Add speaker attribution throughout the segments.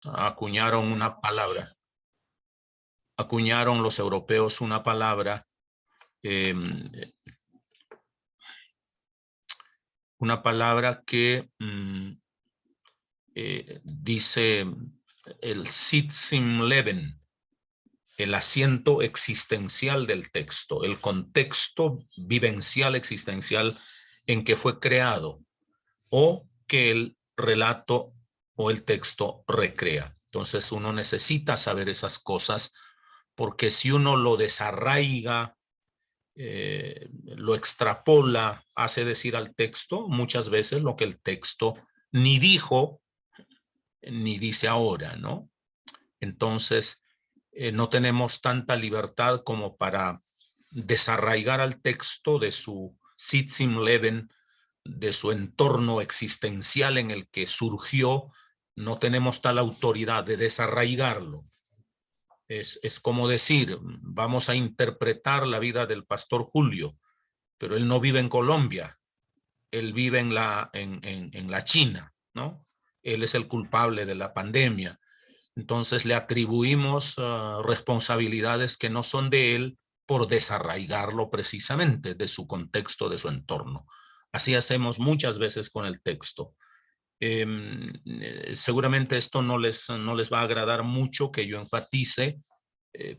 Speaker 1: acuñaron una palabra. Acuñaron los europeos una palabra, que dice el Sitzungsleben, el asiento existencial del texto, el contexto vivencial existencial en que fue creado o que el relato o el texto recrea. Entonces uno necesita saber esas cosas, porque si uno lo desarraiga, lo extrapola, hace decir al texto muchas veces lo que el texto ni dijo ni dice ahora, ¿no? Entonces, no tenemos tanta libertad como para desarraigar al texto de su Sitzungsleben, de su entorno existencial en el que surgió. No tenemos tal autoridad de desarraigarlo. Es como decir, vamos a interpretar la vida del pastor Julio, pero él no vive en Colombia, él vive en la China, ¿no? Él es el culpable de la pandemia. Entonces le atribuimos responsabilidades que no son de él por desarraigarlo precisamente de su contexto, de su entorno. Así hacemos muchas veces con el texto. Seguramente esto no les va a agradar mucho que yo enfatice,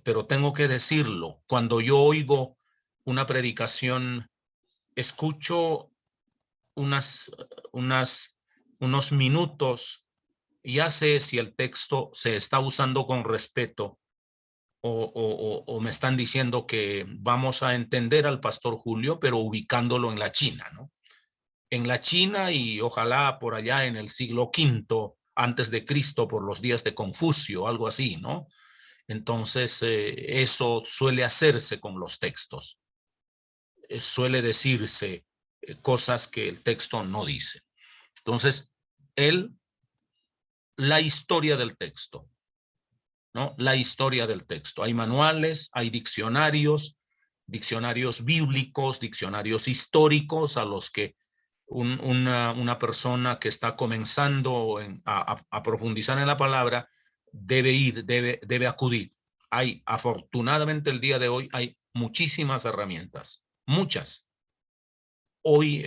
Speaker 1: pero tengo que decirlo. Cuando yo oigo una predicación, escucho unos minutos y ya sé si el texto se está usando con respeto o me están diciendo que vamos a entender al pastor Julio, pero ubicándolo en la China, ¿no? En la China y ojalá por allá en el siglo V antes de Cristo, por los días de Confucio, algo así, ¿no? Entonces, eso suele hacerse con los textos. Suele decirse cosas que el texto no dice. Entonces, la historia del texto, ¿no? La historia del texto. Hay manuales, hay diccionarios bíblicos, diccionarios históricos a los que una persona que está comenzando a profundizar en la palabra debe acudir. Afortunadamente el día de hoy hay muchísimas herramientas, muchas. Hoy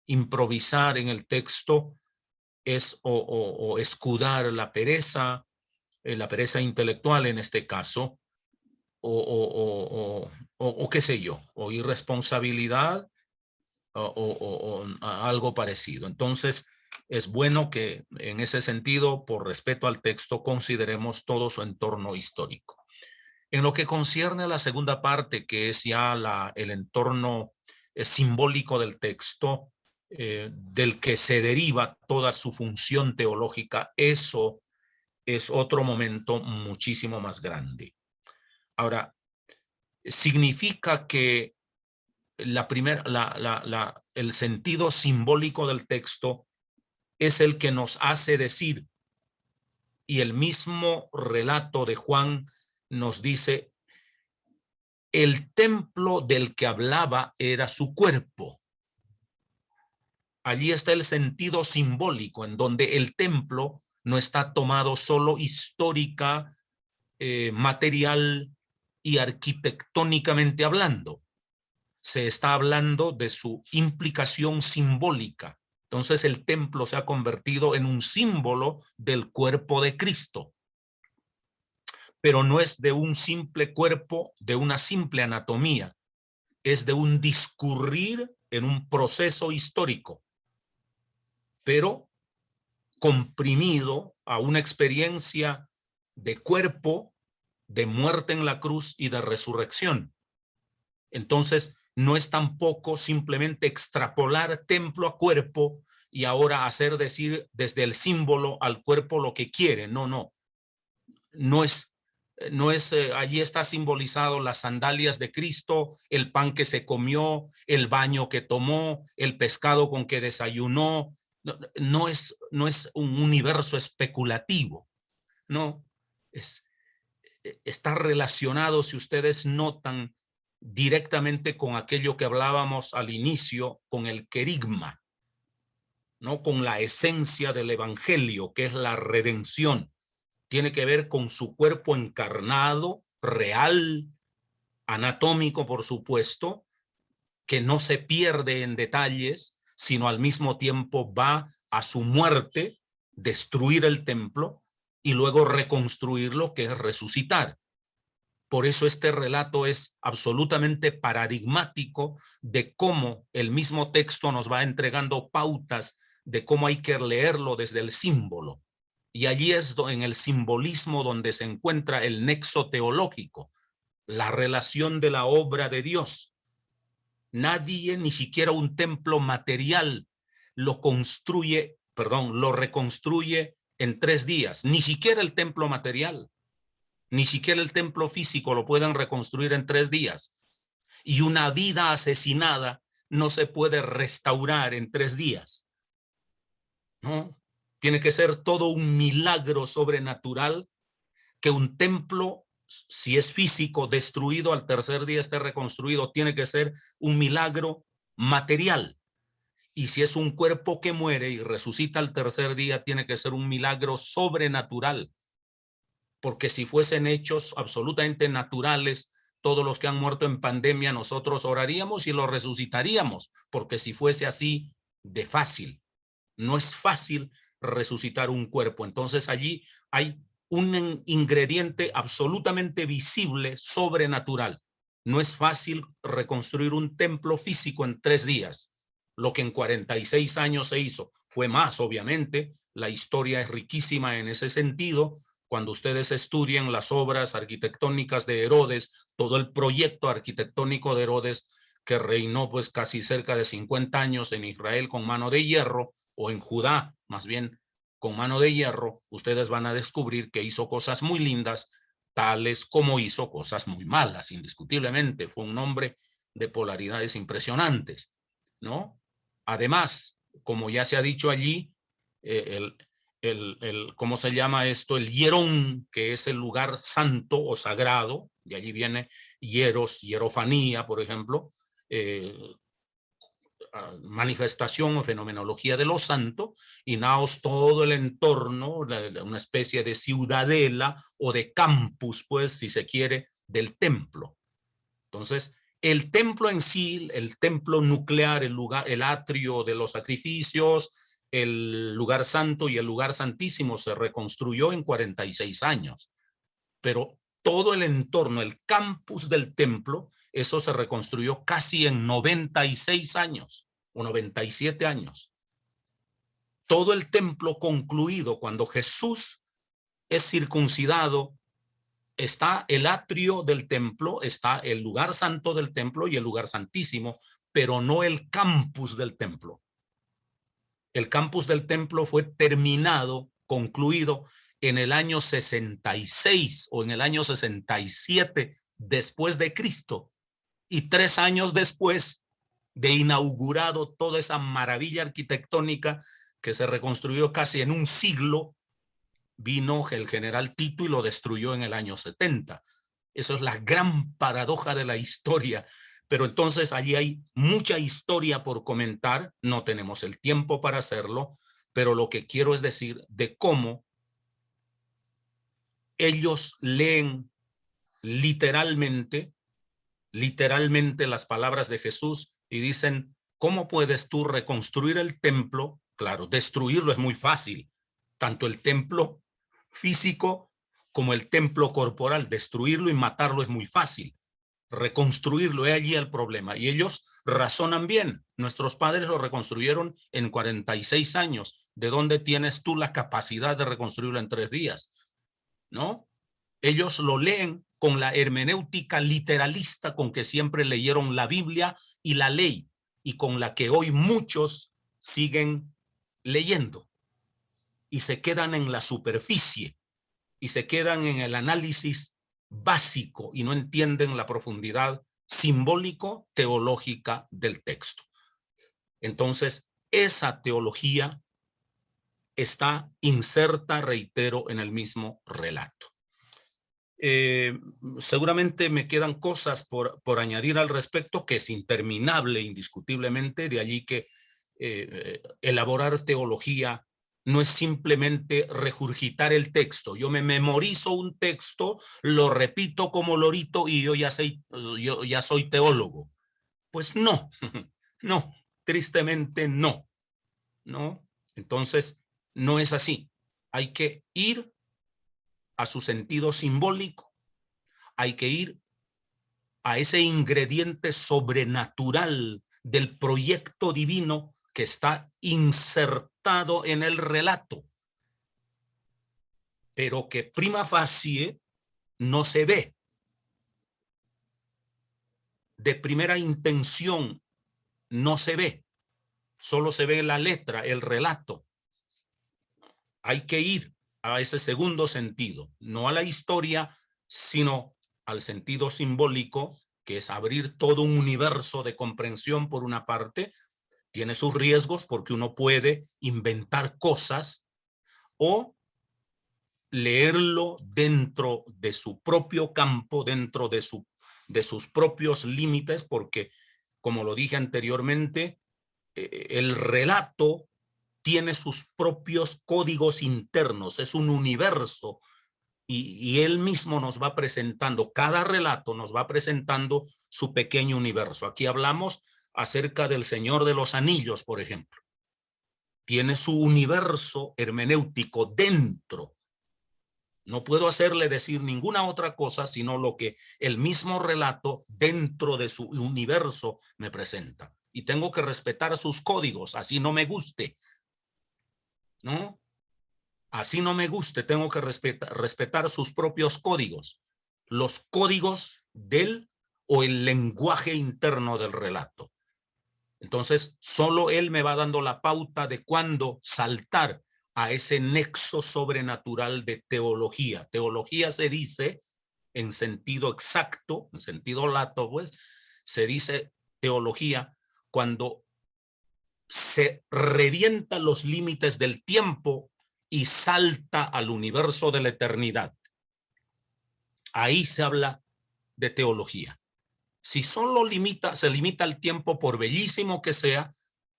Speaker 1: improvisar en el texto es o escudar la pereza intelectual en este caso, o qué sé yo, o irresponsabilidad o algo parecido. Entonces, es bueno que en ese sentido, por respeto al texto, consideremos todo su entorno histórico. En lo que concierne a la segunda parte, que es ya el entorno simbólico del texto, del que se deriva toda su función teológica, eso es otro momento muchísimo más grande. Ahora, significa que el sentido simbólico del texto es el que nos hace decir, y el mismo relato de Juan nos dice, el templo del que hablaba era su cuerpo. Allí está el sentido simbólico, en donde el templo no está tomado solo histórica, material y arquitectónicamente hablando. Se está hablando de su implicación simbólica. Entonces el templo se ha convertido en un símbolo del cuerpo de Cristo, pero no es de un simple cuerpo, de una simple anatomía, es de un discurrir en un proceso histórico, pero comprimido a una experiencia de cuerpo, de muerte en la cruz y de resurrección. Entonces, no es tampoco simplemente extrapolar templo a cuerpo y ahora hacer decir desde el símbolo al cuerpo lo que quiere. No es, allí está simbolizado las sandalias de Cristo, el pan que se comió, el baño que tomó, el pescado con que desayunó. No es un universo especulativo, no, está relacionado, si ustedes notan, directamente con aquello que hablábamos al inicio, con el querigma. ¿no? Con la esencia del evangelio, que es la redención. Tiene que ver con su cuerpo encarnado, real, anatómico, por supuesto, que no se pierde en detalles, sino al mismo tiempo va a su muerte, destruir el templo y luego reconstruirlo, que es resucitar. Por eso este relato es absolutamente paradigmático de cómo el mismo texto nos va entregando pautas de cómo hay que leerlo desde el símbolo. Y allí es en el simbolismo donde se encuentra el nexo teológico, la relación de la obra de Dios. Nadie, ni siquiera un templo material, lo reconstruye en 3 días, ni siquiera el templo material. Ni siquiera el templo físico lo pueden reconstruir en 3 días. Y una vida asesinada no se puede restaurar en 3 días. ¿No? Tiene que ser todo un milagro sobrenatural que un templo, si es físico, destruido al 3er día esté reconstruido. Tiene que ser un milagro material. Y si es un cuerpo que muere y resucita al 3er día, tiene que ser un milagro sobrenatural. Porque si fuesen hechos absolutamente naturales, todos los que han muerto en pandemia, nosotros oraríamos y los resucitaríamos, porque si fuese así de fácil, no es fácil resucitar un cuerpo. Entonces allí hay un ingrediente absolutamente visible, sobrenatural. No es fácil reconstruir un templo físico en 3 días. Lo que en 46 años se hizo fue más, obviamente. La historia es riquísima en ese sentido. Cuando ustedes estudian las obras arquitectónicas de Herodes, todo el proyecto arquitectónico de Herodes, que reinó pues casi cerca de 50 años en Israel con mano de hierro, o en Judá, más bien con mano de hierro, ustedes van a descubrir que hizo cosas muy lindas, tales como hizo cosas muy malas, indiscutiblemente. Fue un hombre de polaridades impresionantes, ¿no? Además, como ya se ha dicho allí, ¿cómo se llama esto? El hierón, que es el lugar santo o sagrado, de allí viene hieros, hierofanía, por ejemplo, manifestación o fenomenología de lo santo, y naos todo el entorno, una especie de ciudadela o de campus, pues, si se quiere, del templo. Entonces, el templo en sí, el templo nuclear, el lugar, el atrio de los sacrificios, el lugar santo y el lugar santísimo se reconstruyó en 46 años, pero todo el entorno, el campus del templo, eso se reconstruyó casi en 96 años o 97 años. Todo el templo concluido cuando Jesús es circuncidado. Está el atrio del templo, está el lugar santo del templo y el lugar santísimo, pero no el campus del templo. El campus del templo fue terminado, concluido en el año 66 o en el año 67 después de Cristo, y 3 años después de inaugurado toda esa maravilla arquitectónica que se reconstruyó casi en un siglo, vino el general Tito y lo destruyó en el año 70. Eso es la gran paradoja de la historia. Pero entonces allí hay mucha historia por comentar, no tenemos el tiempo para hacerlo, pero lo que quiero es decir de cómo ellos leen literalmente las palabras de Jesús y dicen, ¿cómo puedes tú reconstruir el templo? Claro, destruirlo es muy fácil, tanto el templo físico como el templo corporal. Destruirlo y matarlo es muy fácil. Reconstruirlo, es allí el problema. Y ellos razonan bien. Nuestros padres lo reconstruyeron en 46 años. ¿De dónde tienes tú la capacidad de reconstruirlo en 3 días? ¿No? Ellos lo leen con la hermenéutica literalista con que siempre leyeron la Biblia y la ley, y con la que hoy muchos siguen leyendo, y se quedan en la superficie, y se quedan en el análisis básico, y no entienden la profundidad simbólico-teológica del texto. Entonces, esa teología está inserta, reitero, en el mismo relato. Seguramente me quedan cosas por añadir al respecto, que es interminable indiscutiblemente, de allí que elaborar teología no es simplemente regurgitar el texto. Yo me memorizo un texto, lo repito como lorito y yo ya soy teólogo. Pues no, no, tristemente no, ¿no? Entonces, no es así. Hay que ir a su sentido simbólico, hay que ir a ese ingrediente sobrenatural del proyecto divino que está insertado en el relato, pero que prima facie no se ve. De primera intención no se ve, solo se ve la letra, el relato. Hay que ir a ese segundo sentido, no a la historia, sino al sentido simbólico, que es abrir todo un universo de comprensión por una parte. Tiene sus riesgos porque uno puede inventar cosas o leerlo dentro de su propio campo, dentro de sus propios límites, porque, como lo dije anteriormente, el relato tiene sus propios códigos internos, es un universo, y él mismo nos va presentando, cada relato nos va presentando su pequeño universo. Aquí hablamos acerca del Señor de los Anillos, por ejemplo. Tiene su universo hermenéutico dentro. No puedo hacerle decir ninguna otra cosa sino lo que el mismo relato dentro de su universo me presenta. Y tengo que respetar sus códigos, así no me guste, ¿no? Así no me guste, tengo que respetar sus propios códigos, los códigos del o el lenguaje interno del relato. Entonces, solo él me va dando la pauta de cuándo saltar a ese nexo sobrenatural de teología. Teología se dice en sentido exacto, en sentido lato, pues, se dice teología cuando se revienta los límites del tiempo y salta al universo de la eternidad. Ahí se habla de teología. Si solo se limita al tiempo, por bellísimo que sea,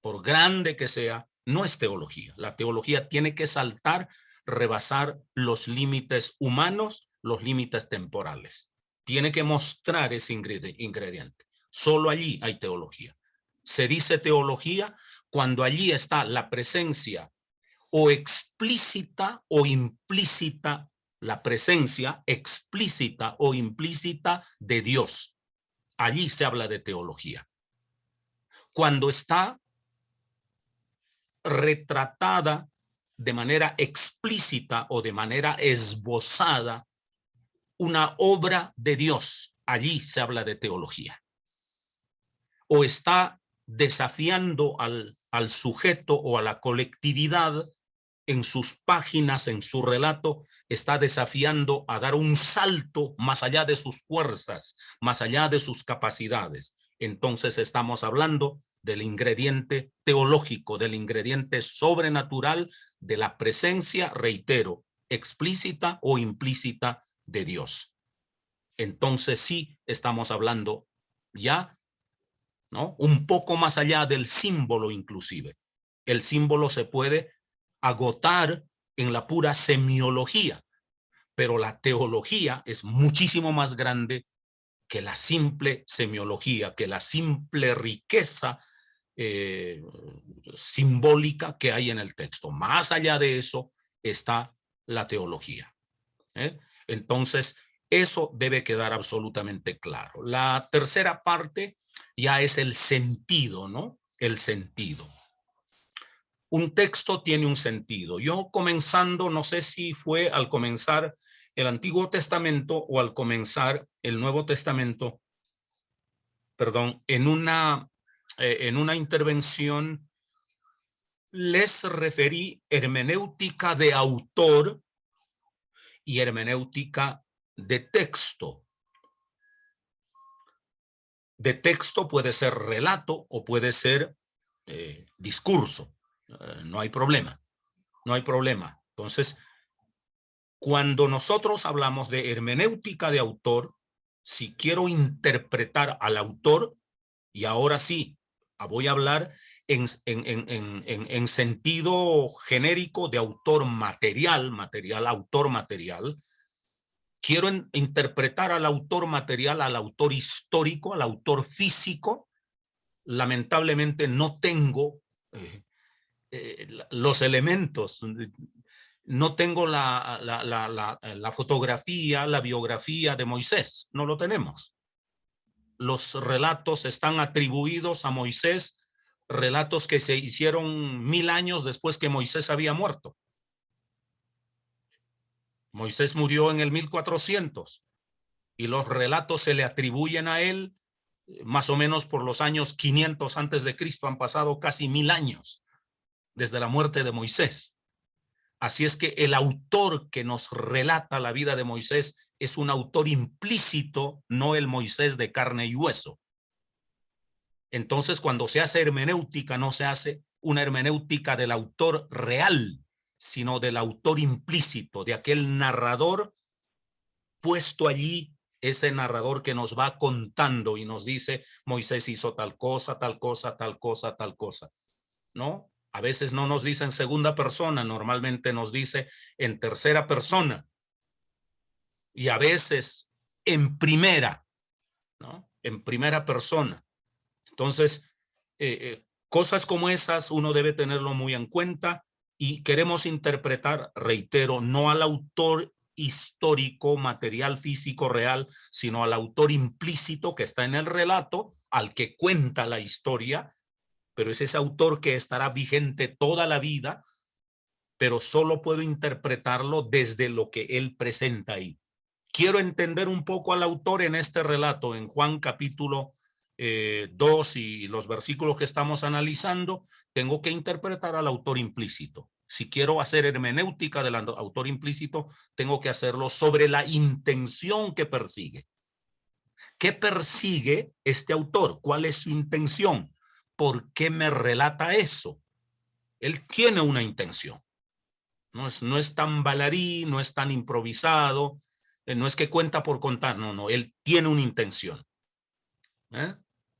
Speaker 1: por grande que sea, no es teología. La teología tiene que saltar, rebasar los límites humanos, los límites temporales. Tiene que mostrar ese ingrediente. Solo allí hay teología. Se dice teología cuando allí está la presencia o explícita o implícita, la presencia explícita o implícita de Dios. Allí se habla de teología. Cuando está retratada de manera explícita o de manera esbozada una obra de Dios, allí se habla de teología. O está desafiando al sujeto o a la colectividad en sus páginas, en su relato, está desafiando a dar un salto más allá de sus fuerzas, más allá de sus capacidades. Entonces estamos hablando del ingrediente teológico, del ingrediente sobrenatural de la presencia, reitero, explícita o implícita de Dios. Entonces sí estamos hablando ya, ¿no?, un poco más allá del símbolo inclusive. El símbolo se puede agotar en la pura semiología, pero la teología es muchísimo más grande que la simple semiología, que la simple riqueza simbólica que hay en el texto. Más allá de eso está la teología. Entonces, eso debe quedar absolutamente claro. La tercera parte ya es el sentido, ¿no? El sentido. Un texto tiene un sentido. Yo comenzando, no sé si fue al comenzar el Antiguo Testamento o al comenzar el Nuevo Testamento, perdón, en una intervención les referí hermenéutica de autor y hermenéutica de texto. De texto puede ser relato o puede ser discurso. No hay problema. No hay problema. Entonces, cuando nosotros hablamos de hermenéutica de autor, si quiero interpretar al autor, y ahora sí, voy a hablar en sentido genérico de autor material, autor material. Quiero interpretar al autor material, al autor histórico, al autor físico. Lamentablemente no tengo los elementos, no tengo la fotografía, la biografía de Moisés, no lo tenemos. Los relatos están atribuidos a Moisés, relatos que se hicieron 1000 años después que Moisés había muerto. Moisés murió en el 1400 y los relatos se le atribuyen a él más o menos por los años 500 antes de Cristo. Han pasado casi 1000 años desde la muerte de Moisés. Así es que el autor que nos relata la vida de Moisés es un autor implícito, no el Moisés de carne y hueso. Entonces, cuando se hace hermenéutica, no se hace una hermenéutica del autor real, sino del autor implícito, de aquel narrador puesto allí, ese narrador que nos va contando y nos dice, Moisés hizo tal cosa, tal cosa, tal cosa, tal cosa, ¿no? A veces no nos dice en segunda persona, normalmente nos dice en tercera persona y a veces en primera, ¿no? En primera persona. Entonces, cosas como esas uno debe tenerlo muy en cuenta y queremos interpretar, reitero, no al autor histórico, material, físico, real, sino al autor implícito que está en el relato, al que cuenta la historia, pero es ese autor que estará vigente toda la vida, pero solo puedo interpretarlo desde lo que él presenta ahí. Quiero entender un poco al autor en este relato, en Juan capítulo 2 y los versículos que estamos analizando, tengo que interpretar al autor implícito. Si quiero hacer hermenéutica del autor implícito, tengo que hacerlo sobre la intención que persigue. ¿Qué persigue este autor? ¿Cuál es su intención? ¿Por qué me relata eso? Él tiene una intención. No es tan bailarín, no es tan improvisado, no es que cuenta por contar, no, él tiene una intención.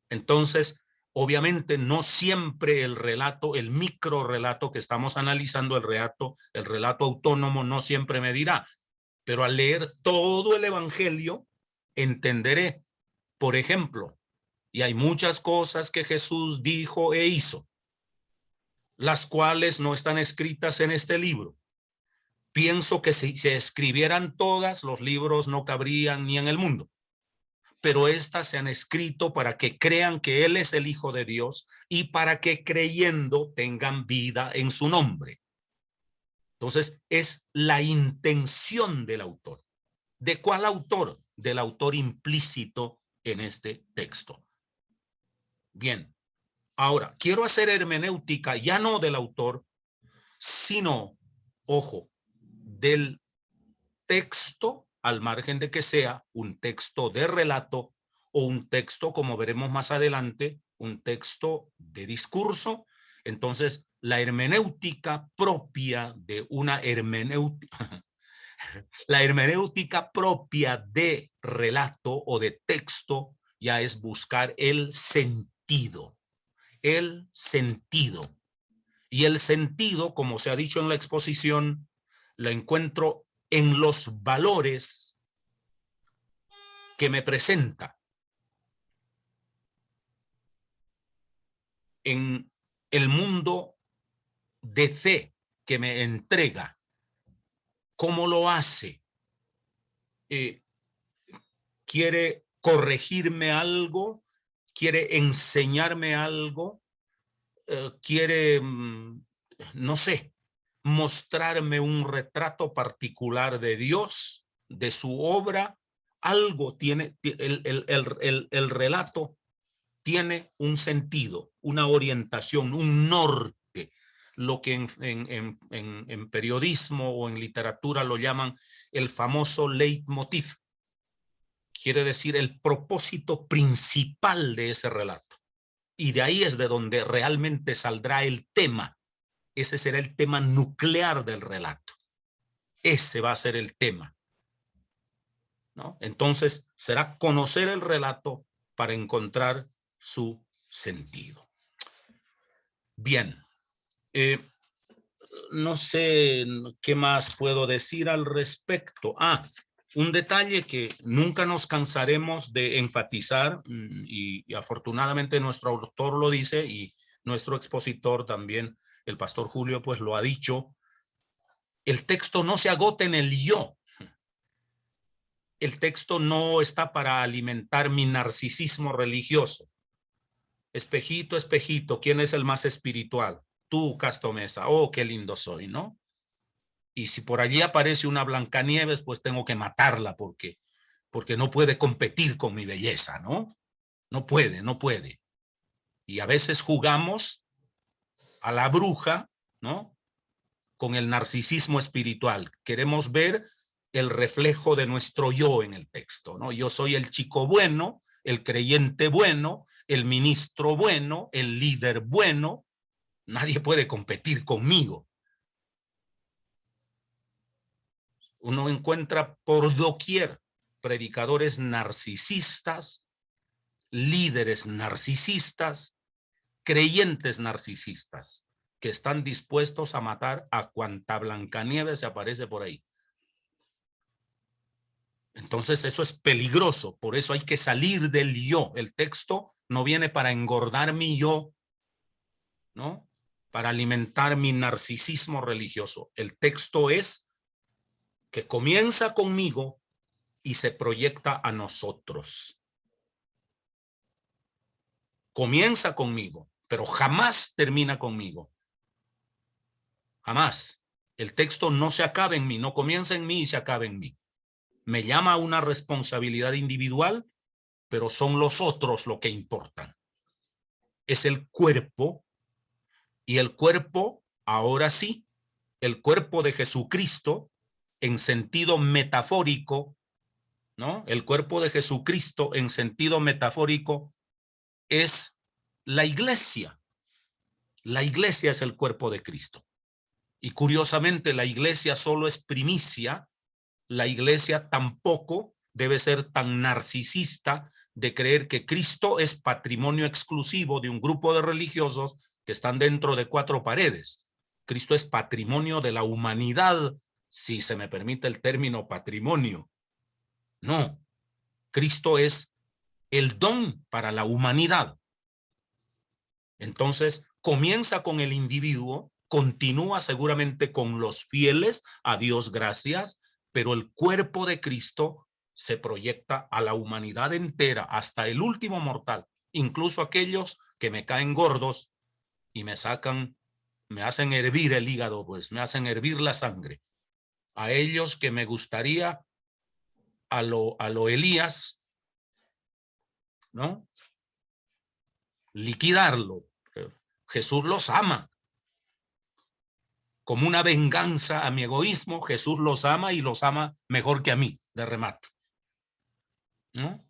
Speaker 1: Entonces, obviamente no siempre el relato, el micro relato que estamos analizando, el relato autónomo no siempre me dirá, pero al leer todo el evangelio entenderé, por ejemplo, y hay muchas cosas que Jesús dijo e hizo, las cuales no están escritas en este libro. Pienso que si se escribieran todas, los libros no cabrían ni en el mundo. Pero estas se han escrito para que crean que Él es el Hijo de Dios y para que creyendo tengan vida en su nombre. Entonces, es la intención del autor. ¿De cuál autor? Del autor implícito en este texto. Bien, ahora, quiero hacer hermenéutica ya no del autor, sino, ojo, del texto, al margen de que sea un texto de relato o un texto, como veremos más adelante, un texto de discurso. Entonces, la hermenéutica propia de una hermenéutica, la hermenéutica propia de relato o de texto ya es buscar el sentido. El sentido. Y el sentido, como se ha dicho en la exposición, la encuentro en los valores que me presenta, en el mundo de fe que me entrega. ¿Cómo lo hace? ¿Quiere corregirme algo? ¿Quiere enseñarme algo? ¿Quiere, no sé, mostrarme un retrato particular de Dios, de su obra? Algo tiene, el relato tiene un sentido, una orientación, un norte, lo que en periodismo o en literatura lo llaman el famoso leitmotiv. Quiere decir el propósito principal de ese relato. Y de ahí es de donde realmente saldrá el tema. Ese será el tema nuclear del relato. Ese va a ser el tema, ¿no? Entonces, será conocer el relato para encontrar su sentido. Bien. No sé qué más puedo decir al respecto. Un detalle que nunca nos cansaremos de enfatizar, y afortunadamente nuestro autor lo dice y nuestro expositor también, el pastor Julio, pues lo ha dicho: el texto no se agota en el yo. El texto no está para alimentar mi narcisismo religioso. Espejito, espejito, ¿quién es el más espiritual? Tú, Castomesa. Oh, qué lindo soy, ¿no? Y si por allí aparece una Blancanieves, pues tengo que matarla porque no puede competir con mi belleza, ¿no? No puede, no puede. Y a veces jugamos a la bruja, ¿no? Con el narcisismo espiritual. Queremos ver el reflejo de nuestro yo en el texto, ¿no? Yo soy el chico bueno, el creyente bueno, el ministro bueno, el líder bueno. Nadie puede competir conmigo. Uno encuentra por doquier predicadores narcisistas, líderes narcisistas, creyentes narcisistas, que están dispuestos a matar a cuanta Blancanieves se aparece por ahí. Entonces eso es peligroso, por eso hay que salir del yo. El texto no viene para engordar mi yo, ¿no? Para alimentar mi narcisismo religioso. El texto es que comienza conmigo y se proyecta a nosotros. Comienza conmigo, pero jamás termina conmigo. Jamás. El texto no se acaba en mí, no comienza en mí y se acaba en mí. Me llama a una responsabilidad individual, pero son los otros lo que importan. Es el cuerpo, y el cuerpo, ahora sí, el cuerpo de Jesucristo en sentido metafórico, ¿no? El cuerpo de Jesucristo en sentido metafórico es la iglesia. La iglesia es el cuerpo de Cristo. Y curiosamente, la iglesia solo es primicia. La iglesia tampoco debe ser tan narcisista de creer que Cristo es patrimonio exclusivo de un grupo de religiosos que están dentro de cuatro paredes. Cristo es patrimonio de la humanidad, si se me permite el término patrimonio. No, Cristo es el don para la humanidad. Entonces, comienza con el individuo, continúa seguramente con los fieles, a Dios gracias, pero el cuerpo de Cristo se proyecta a la humanidad entera, hasta el último mortal, incluso aquellos que me caen gordos y me sacan, me hacen hervir el hígado, pues me hacen hervir la sangre. A ellos que me gustaría a lo Elías, ¿no? Liquidarlo. Jesús los ama. Como una venganza a mi egoísmo, Jesús los ama y los ama mejor que a mí, de remate, ¿no?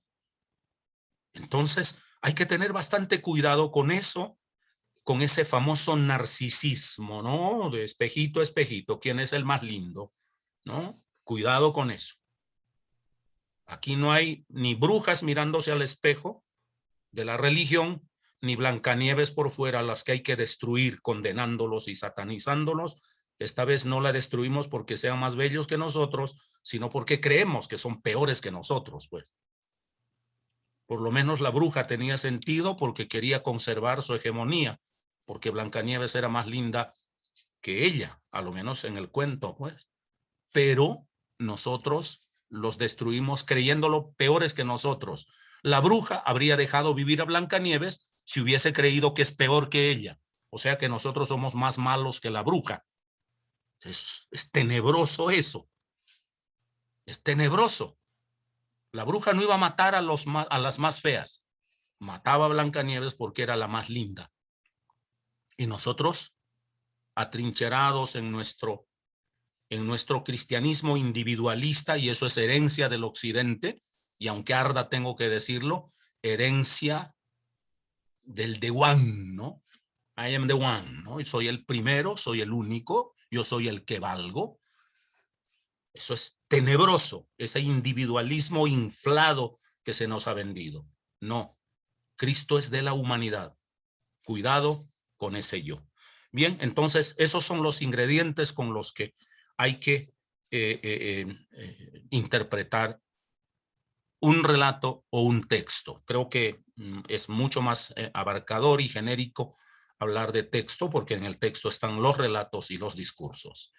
Speaker 1: Entonces, hay que tener bastante cuidado con eso, con ese famoso narcisismo, ¿no? De espejito, espejito, ¿quién es el más lindo? ¿No? Cuidado con eso. Aquí no hay ni brujas mirándose al espejo de la religión, ni Blancanieves por fuera, las que hay que destruir, condenándolos y satanizándolos. Esta vez no la destruimos porque sean más bellos que nosotros, sino porque creemos que son peores que nosotros, pues. Por lo menos la bruja tenía sentido porque quería conservar su hegemonía, porque Blancanieves era más linda que ella, a lo menos en el cuento, pues. Pero nosotros los destruimos creyéndolo peores que nosotros. La bruja habría dejado vivir a Blancanieves si hubiese creído que es peor que ella. O sea que nosotros somos más malos que la bruja. Es tenebroso eso. Es tenebroso. La bruja no iba a matar a las más feas. Mataba a Blancanieves porque era la más linda. Y nosotros, atrincherados en nuestro cristianismo individualista, y eso es herencia del occidente, y aunque arda tengo que decirlo, herencia del the one, ¿no? I am the one, ¿no? Y soy el primero, soy el único, yo soy el que valgo. Eso es tenebroso, ese individualismo inflado que se nos ha vendido. No, Cristo es de la humanidad. Cuidado con ese yo. Bien, entonces esos son los ingredientes con los que hay que interpretar un relato o un texto. Creo que es mucho más abarcador y genérico hablar de texto, porque en el texto están los relatos y los discursos.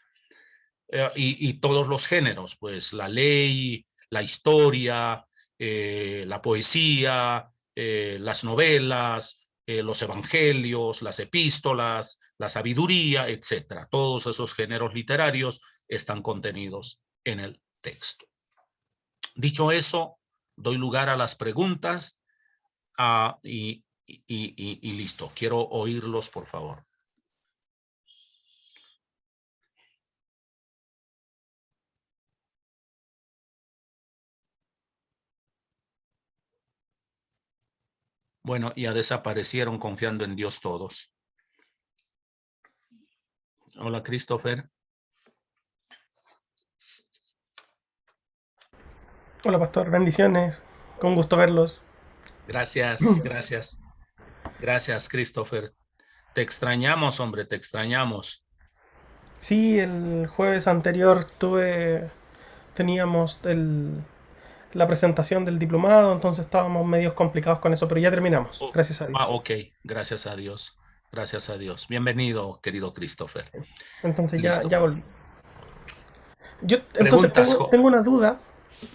Speaker 1: Y todos los géneros, pues la ley, la historia, la poesía, las novelas, los evangelios, las epístolas, la sabiduría, etcétera. Todos esos géneros literarios están contenidos en el texto. Dicho eso, doy lugar a las preguntas y listo. Quiero oírlos, por favor. Bueno, ya desaparecieron confiando en Dios todos. Hola, Christopher.
Speaker 2: Hola, pastor, bendiciones. Con gusto verlos.
Speaker 1: Gracias, gracias. Gracias, Christopher. Te extrañamos, hombre, te extrañamos.
Speaker 2: Sí, el jueves anterior teníamos la presentación del diplomado, entonces estábamos medios complicados con eso, pero ya terminamos,
Speaker 1: Oh,
Speaker 2: gracias a Dios.
Speaker 1: ok, gracias a Dios. Gracias a Dios. Bienvenido, querido Christopher.
Speaker 2: Entonces
Speaker 1: Listo.
Speaker 2: ya volví. Yo entonces
Speaker 1: Preguntas.
Speaker 2: tengo una duda,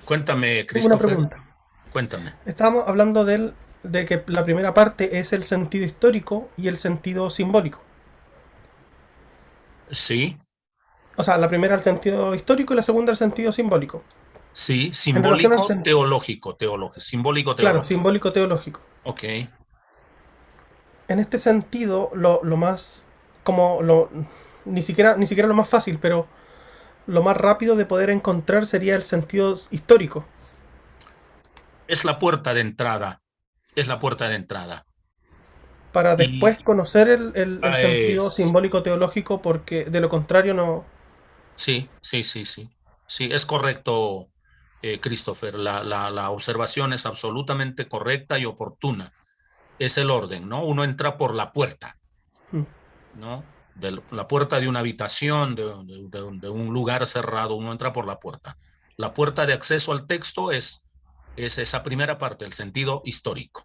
Speaker 1: Cuéntame,
Speaker 2: tengo una
Speaker 1: Christopher.
Speaker 2: pregunta.
Speaker 1: Cuéntame.
Speaker 2: Estábamos hablando de que la primera parte es el sentido histórico y el sentido simbólico.
Speaker 1: Sí,
Speaker 2: O sea, la primera el sentido histórico y la segunda el sentido simbólico.
Speaker 1: sí,
Speaker 2: En relación al
Speaker 1: simbólico,
Speaker 2: sentido,
Speaker 1: teológico, simbólico,
Speaker 2: claro,
Speaker 1: teológico.
Speaker 2: simbólico teológico.
Speaker 1: Ok.
Speaker 2: En este sentido, lo más, como lo, ni siquiera lo más fácil, pero lo más rápido de poder encontrar sería el sentido histórico.
Speaker 1: Es la puerta de entrada. Es la puerta de entrada.
Speaker 2: Para
Speaker 1: Y
Speaker 2: después conocer el sentido
Speaker 1: es,
Speaker 2: simbólico teológico, porque de lo contrario no.
Speaker 1: sí, sí, sí, sí. Sí, es correcto, Christopher. La observación es absolutamente correcta y oportuna. Es el orden, ¿no? Uno entra por la puerta,
Speaker 2: Mm,
Speaker 1: ¿no? De la puerta de una habitación, de un lugar cerrado, uno entra por la puerta. La puerta de acceso al texto es esa primera parte, el sentido histórico,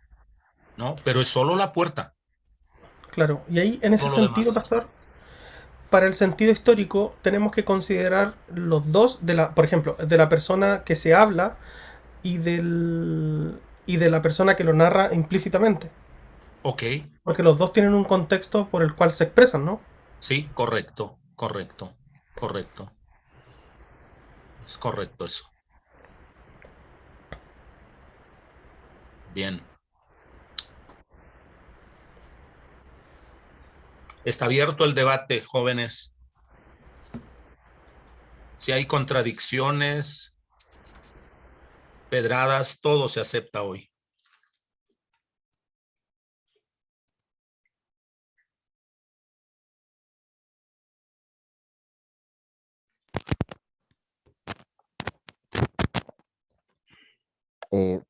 Speaker 1: ¿no? Pero es solo la puerta,
Speaker 2: claro. Y ahí, en ese
Speaker 1: todo lo
Speaker 2: sentido,
Speaker 1: demás.
Speaker 2: pastor, para el sentido histórico tenemos que considerar los dos, por ejemplo, de la persona que se habla y de la persona que lo narra implícitamente.
Speaker 1: Ok,
Speaker 2: Porque los dos tienen un contexto por el cual se expresan, ¿no?
Speaker 1: sí, correcto, correcto, correcto. Es correcto eso. Bien. Está abierto el debate, jóvenes. Si hay contradicciones, pedradas, todo se acepta hoy.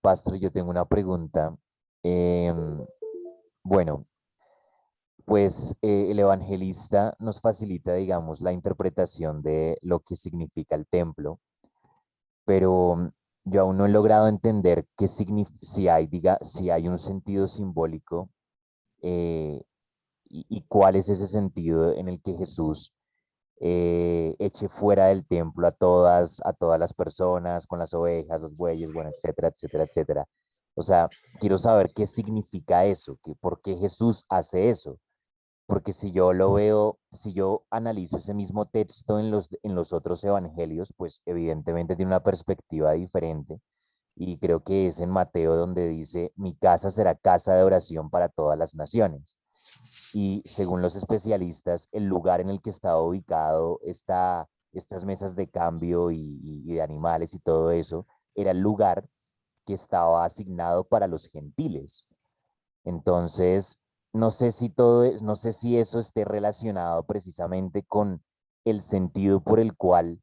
Speaker 3: Pastor, yo tengo una pregunta. Em, bueno, pues el evangelista nos facilita, digamos, la interpretación de lo que significa el templo, pero yo aún no he logrado entender si hay, si hay un sentido simbólico eh, y cuál es ese sentido en el que Jesús eche fuera del templo a todas las personas, con las ovejas, los bueyes, bueno, etcétera, etcétera, etcétera. O sea, quiero saber qué significa eso, por qué Jesús hace eso. Porque si yo lo veo, si yo analizo ese mismo texto en los otros evangelios, pues evidentemente tiene una perspectiva diferente. Y creo que es en Mateo donde dice, mi casa será casa de oración para todas las naciones. Y según los especialistas, el lugar en el que estaba ubicado estas mesas de cambio y de animales y todo eso, era el lugar que estaba asignado para los gentiles. Entonces, no sé si eso esté relacionado precisamente con el sentido por el cual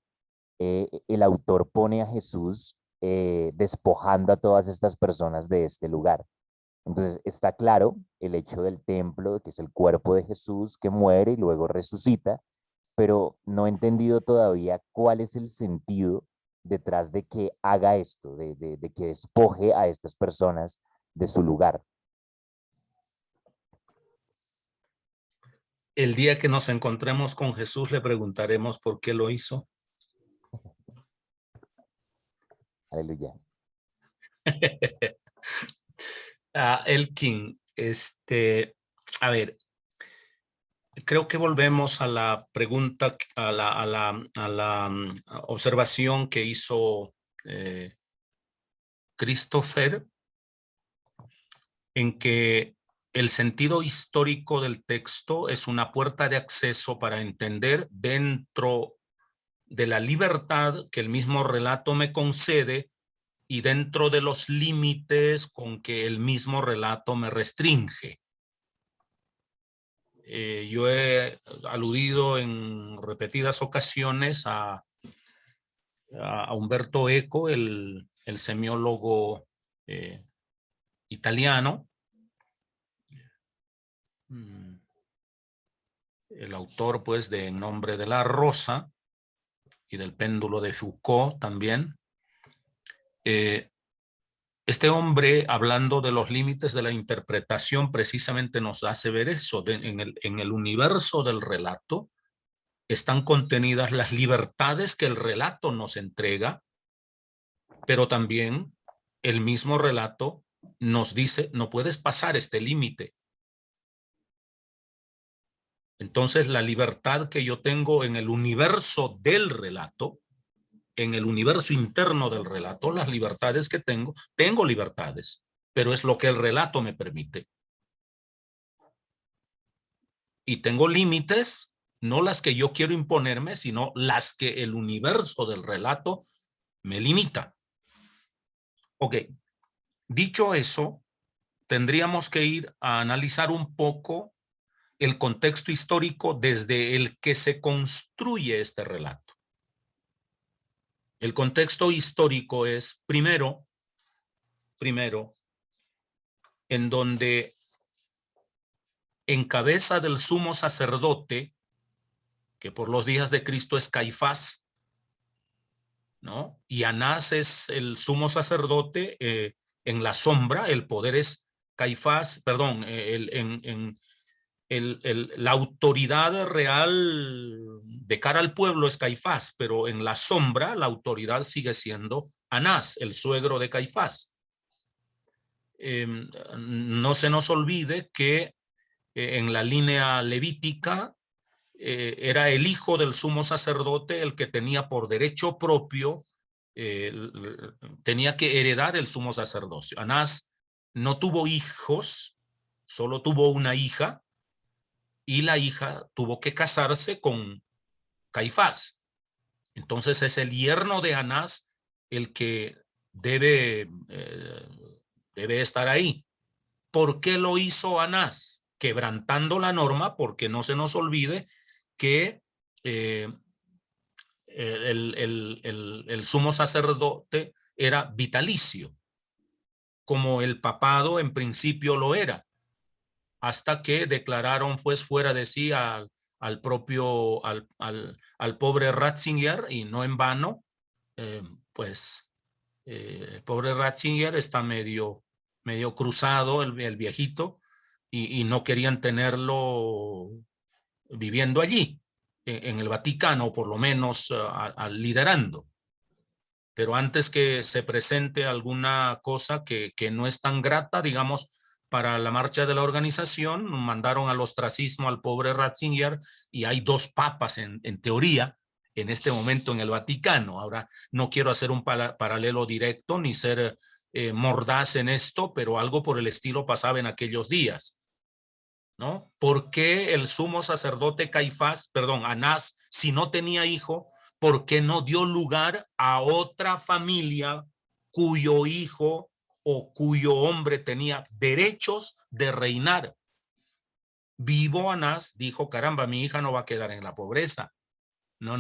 Speaker 3: el autor pone a Jesús despojando a todas estas personas de este lugar. Entonces está claro el hecho del templo, que es el cuerpo de Jesús que muere y luego resucita, pero no he entendido todavía cuál es el sentido detrás de que haga esto, de que despoje a estas personas de su lugar.
Speaker 1: El día que nos encontremos con Jesús le preguntaremos por qué lo hizo.
Speaker 3: Aleluya.
Speaker 1: Elkin, a ver, creo que volvemos a la pregunta, a la observación que hizo Christopher, en que el sentido histórico del texto es una puerta de acceso para entender dentro de la libertad que el mismo relato me concede y dentro de los límites con que el mismo relato me restringe. Yo he aludido en repetidas ocasiones a Umberto Eco, el semiólogo italiano, el autor pues de En nombre de la rosa y del péndulo de Foucault también. Este hombre, hablando de los límites de la interpretación, precisamente nos hace ver eso. En el universo del relato están contenidas las libertades que el relato nos entrega, pero también el mismo relato nos dice, no puedes pasar este límite. Entonces, la libertad que yo tengo en el universo del relato, en el universo interno del relato, las libertades que tengo libertades, pero es lo que el relato me permite. Y tengo límites, no las que yo quiero imponerme, sino las que el universo del relato me limita. Ok, dicho eso, tendríamos que ir a analizar un poco el contexto histórico desde el que se construye este relato. El contexto histórico es primero, en donde en cabeza del sumo sacerdote, que por los días de Cristo es Caifás, ¿no? Y Anás es el sumo sacerdote en la sombra, el poder es Caifás, perdón, la autoridad real de cara al pueblo es Caifás, pero en la sombra la autoridad sigue siendo Anás, el suegro de Caifás. No se nos olvide que en la línea levítica era el hijo del sumo sacerdote el que tenía por derecho propio, tenía que heredar el sumo sacerdocio. Anás no tuvo hijos, solo tuvo una hija, y la hija tuvo que casarse con Caifás. Entonces es el yerno de Anás el que debe estar ahí. ¿Por qué lo hizo Anás? Quebrantando la norma, porque no se nos olvide que el sumo sacerdote era vitalicio, como el papado en principio lo era, hasta que declararon pues fuera de sí al pobre Ratzinger, y no en vano, pues el pobre Ratzinger está medio cruzado, el viejito, y no querían tenerlo viviendo allí, en el Vaticano, por lo menos liderando. Pero antes que se presente alguna cosa que no es tan grata, digamos, para la marcha de la organización, mandaron al ostracismo al pobre Ratzinger, y hay dos papas en teoría en este momento en el Vaticano. Ahora, no quiero hacer un paralelo directo ni ser mordaz en esto, pero algo por el estilo pasaba en aquellos días, ¿no? ¿Por qué el sumo sacerdote Anás, si no tenía hijo, por qué no dio lugar a otra familia cuyo hijo o cuyo hombre tenía derechos de reinar? Vivo Anás dijo, caramba, mi hija no va a quedar en la pobreza. No.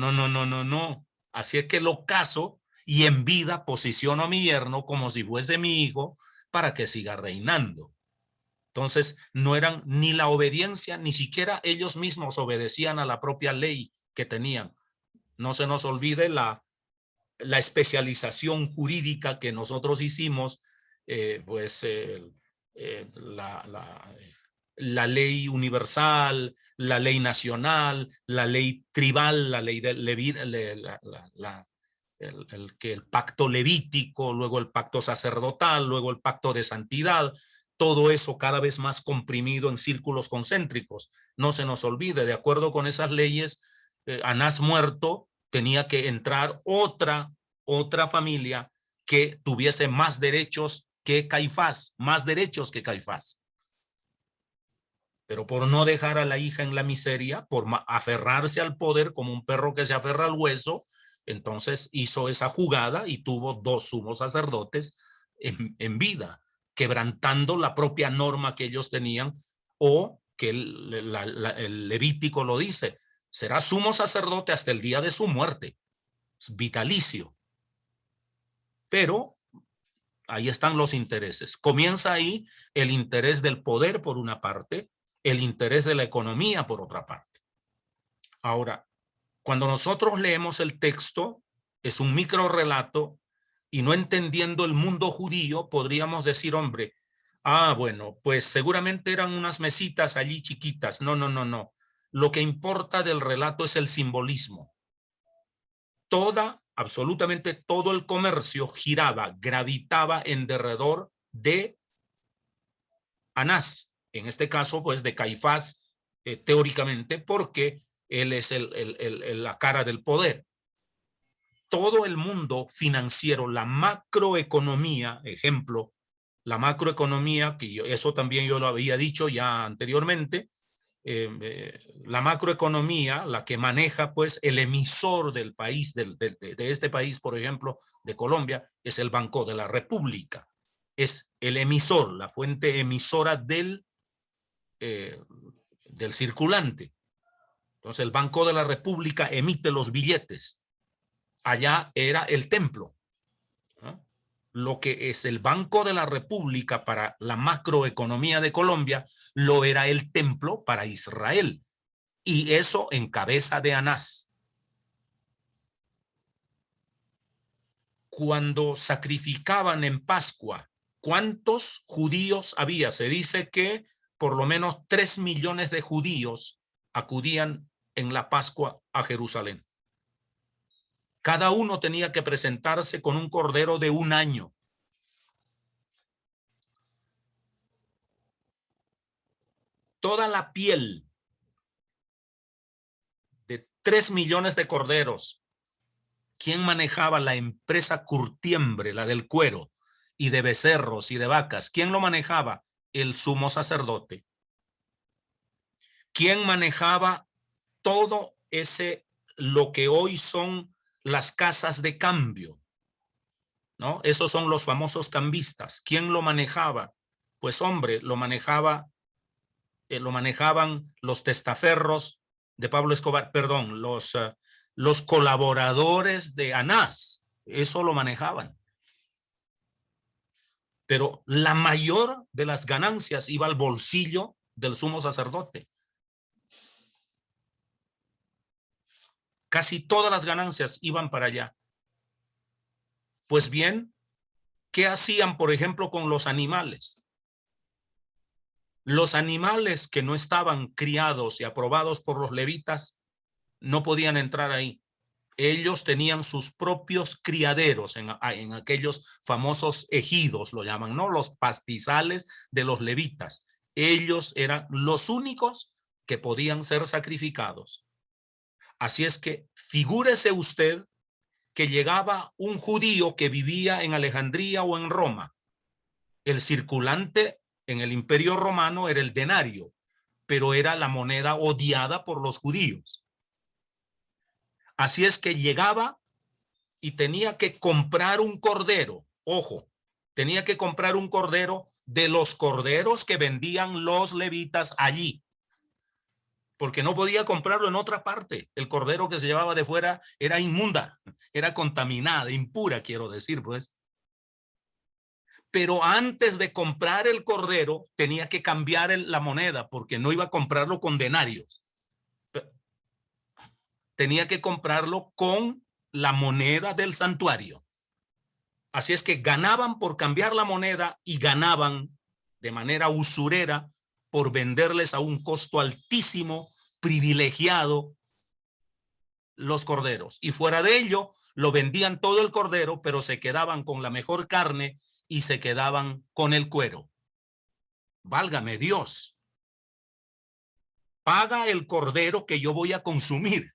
Speaker 1: Así es que lo caso y en vida posiciono a mi yerno como si fuese mi hijo para que siga reinando. Entonces, no eran ni la obediencia, ni siquiera ellos mismos obedecían a la propia ley que tenían. No se nos olvide la especialización jurídica que nosotros hicimos, la ley universal, la ley nacional, la ley tribal, la ley de el pacto levítico, luego el pacto sacerdotal, luego el pacto de santidad, todo eso cada vez más comprimido en círculos concéntricos. No se nos olvide, de acuerdo con esas leyes, Anás muerto, tenía que entrar otra familia que tuviese más derechos que Caifás, más derechos que Caifás. Pero por no dejar a la hija en la miseria, por aferrarse al poder como un perro que se aferra al hueso, entonces hizo esa jugada y tuvo 2 sumos sacerdotes en vida, quebrantando la propia norma que ellos tenían, o que el Levítico lo dice, será sumo sacerdote hasta el día de su muerte, vitalicio. Pero ahí están los intereses. Comienza ahí el interés del poder por una parte, el interés de la economía por otra parte. Ahora, cuando nosotros leemos el texto, es un micro relato, y no entendiendo el mundo judío, podríamos decir, hombre, bueno, pues seguramente eran unas mesitas allí chiquitas. No, no, no, no. Lo que importa del relato es el simbolismo. Absolutamente todo el comercio giraba, gravitaba en derredor de Anás, en este caso, pues de Caifás, teóricamente, porque él es la cara del poder. Todo el mundo financiero, la macroeconomía, ejemplo, la macroeconomía, eso también yo lo había dicho ya anteriormente, la macroeconomía, la que maneja pues el emisor del país, de este país, por ejemplo, de Colombia, es el Banco de la República. Es el emisor, la fuente emisora del circulante. Entonces el Banco de la República emite los billetes. Allá era el templo, ¿no? Lo que es el Banco de la República para la macroeconomía de Colombia, lo era el templo para Israel. Y eso en cabeza de Anás. Cuando sacrificaban en Pascua, ¿cuántos judíos había? Se dice que por lo menos 3 millones de judíos acudían en la Pascua a Jerusalén. Cada uno tenía que presentarse con un cordero de 1 año. Toda la piel de 3 millones de corderos. ¿Quién manejaba la empresa curtiembre, la del cuero, y de becerros y de vacas? ¿Quién lo manejaba? El sumo sacerdote. ¿Quién manejaba todo lo que hoy son las casas de cambio, ¿no? Esos son los famosos cambistas. ¿Quién lo manejaba? Pues hombre, lo manejaban los testaferros de Pablo Escobar, perdón, los colaboradores de Anás. Eso lo manejaban. Pero la mayor de las ganancias iba al bolsillo del sumo sacerdote. Casi todas las ganancias iban para allá. Pues bien, ¿qué hacían, por ejemplo, con los animales? Los animales que no estaban criados y aprobados por los levitas no podían entrar ahí. Ellos tenían sus propios criaderos en aquellos famosos ejidos, lo llaman, ¿no? Los pastizales de los levitas. Ellos eran los únicos que podían ser sacrificados. Así es que figúrese usted que llegaba un judío que vivía en Alejandría o en Roma. El circulante en el Imperio Romano era el denario, pero era la moneda odiada por los judíos. Así es que llegaba y tenía que comprar un cordero. Ojo, tenía que comprar un cordero de los corderos que vendían los levitas allí, porque no podía comprarlo en otra parte. El cordero que se llevaba de fuera era inmunda, era contaminada, impura, quiero decir, pues. pero antes de comprar el cordero tenía que cambiar la moneda, porque no iba a comprarlo con denarios. Tenía que comprarlo con la moneda del santuario. Así es que ganaban por cambiar la moneda y ganaban de manera usurera por venderles a un costo altísimo, privilegiado, los corderos. Y fuera de ello, lo vendían todo el cordero, pero se quedaban con la mejor carne y se quedaban con el cuero. Válgame Dios. Paga el cordero que yo voy a consumir.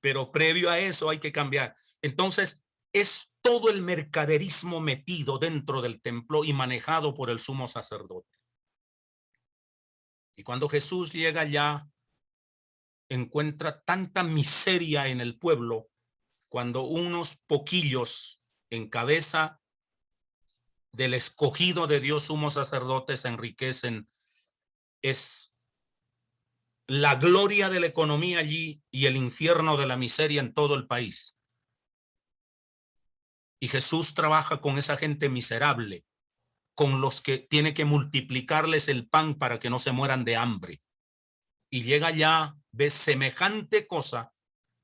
Speaker 1: Pero previo a eso hay que cambiar. Entonces, es todo el mercaderismo metido dentro del templo y manejado por el sumo sacerdote. Y cuando Jesús llega allá, encuentra tanta miseria en el pueblo, cuando unos poquillos en cabeza del escogido de Dios sumo sacerdote se enriquecen, es la gloria de la economía allí y el infierno de la miseria en todo el país. Y Jesús trabaja con esa gente miserable, con los que tiene que multiplicarles el pan para que no se mueran de hambre. Y llega allá, ve semejante cosa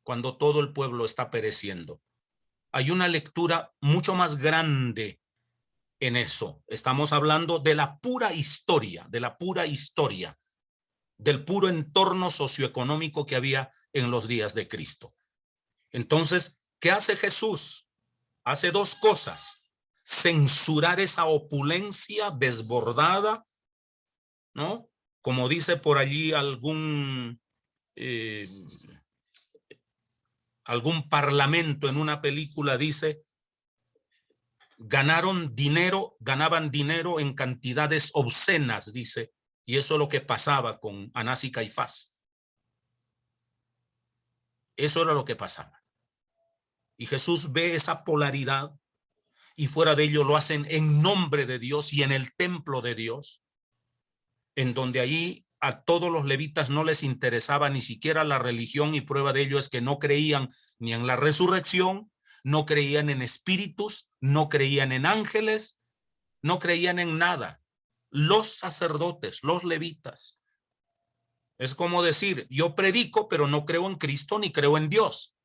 Speaker 1: cuando todo el pueblo está pereciendo. Hay una lectura mucho más grande en eso. Estamos hablando de la pura historia, del puro entorno socioeconómico que había en los días de Cristo. Entonces, ¿qué hace Jesús? Hace dos cosas: censurar esa opulencia desbordada, ¿no? Como dice por allí algún parlamento en una película, dice, ganaban dinero en cantidades obscenas, dice, y eso es lo que pasaba con Anás y Caifás. Eso era lo que pasaba. Y Jesús ve esa polaridad, y fuera de ello lo hacen en nombre de Dios y en el templo de Dios, en donde allí a todos los levitas no les interesaba ni siquiera la religión, y prueba de ello es que no creían ni en la resurrección, no creían en espíritus, no creían en ángeles, no creían en nada. Los sacerdotes, los levitas. Es como decir, yo predico, pero no creo en Cristo ni creo en Dios.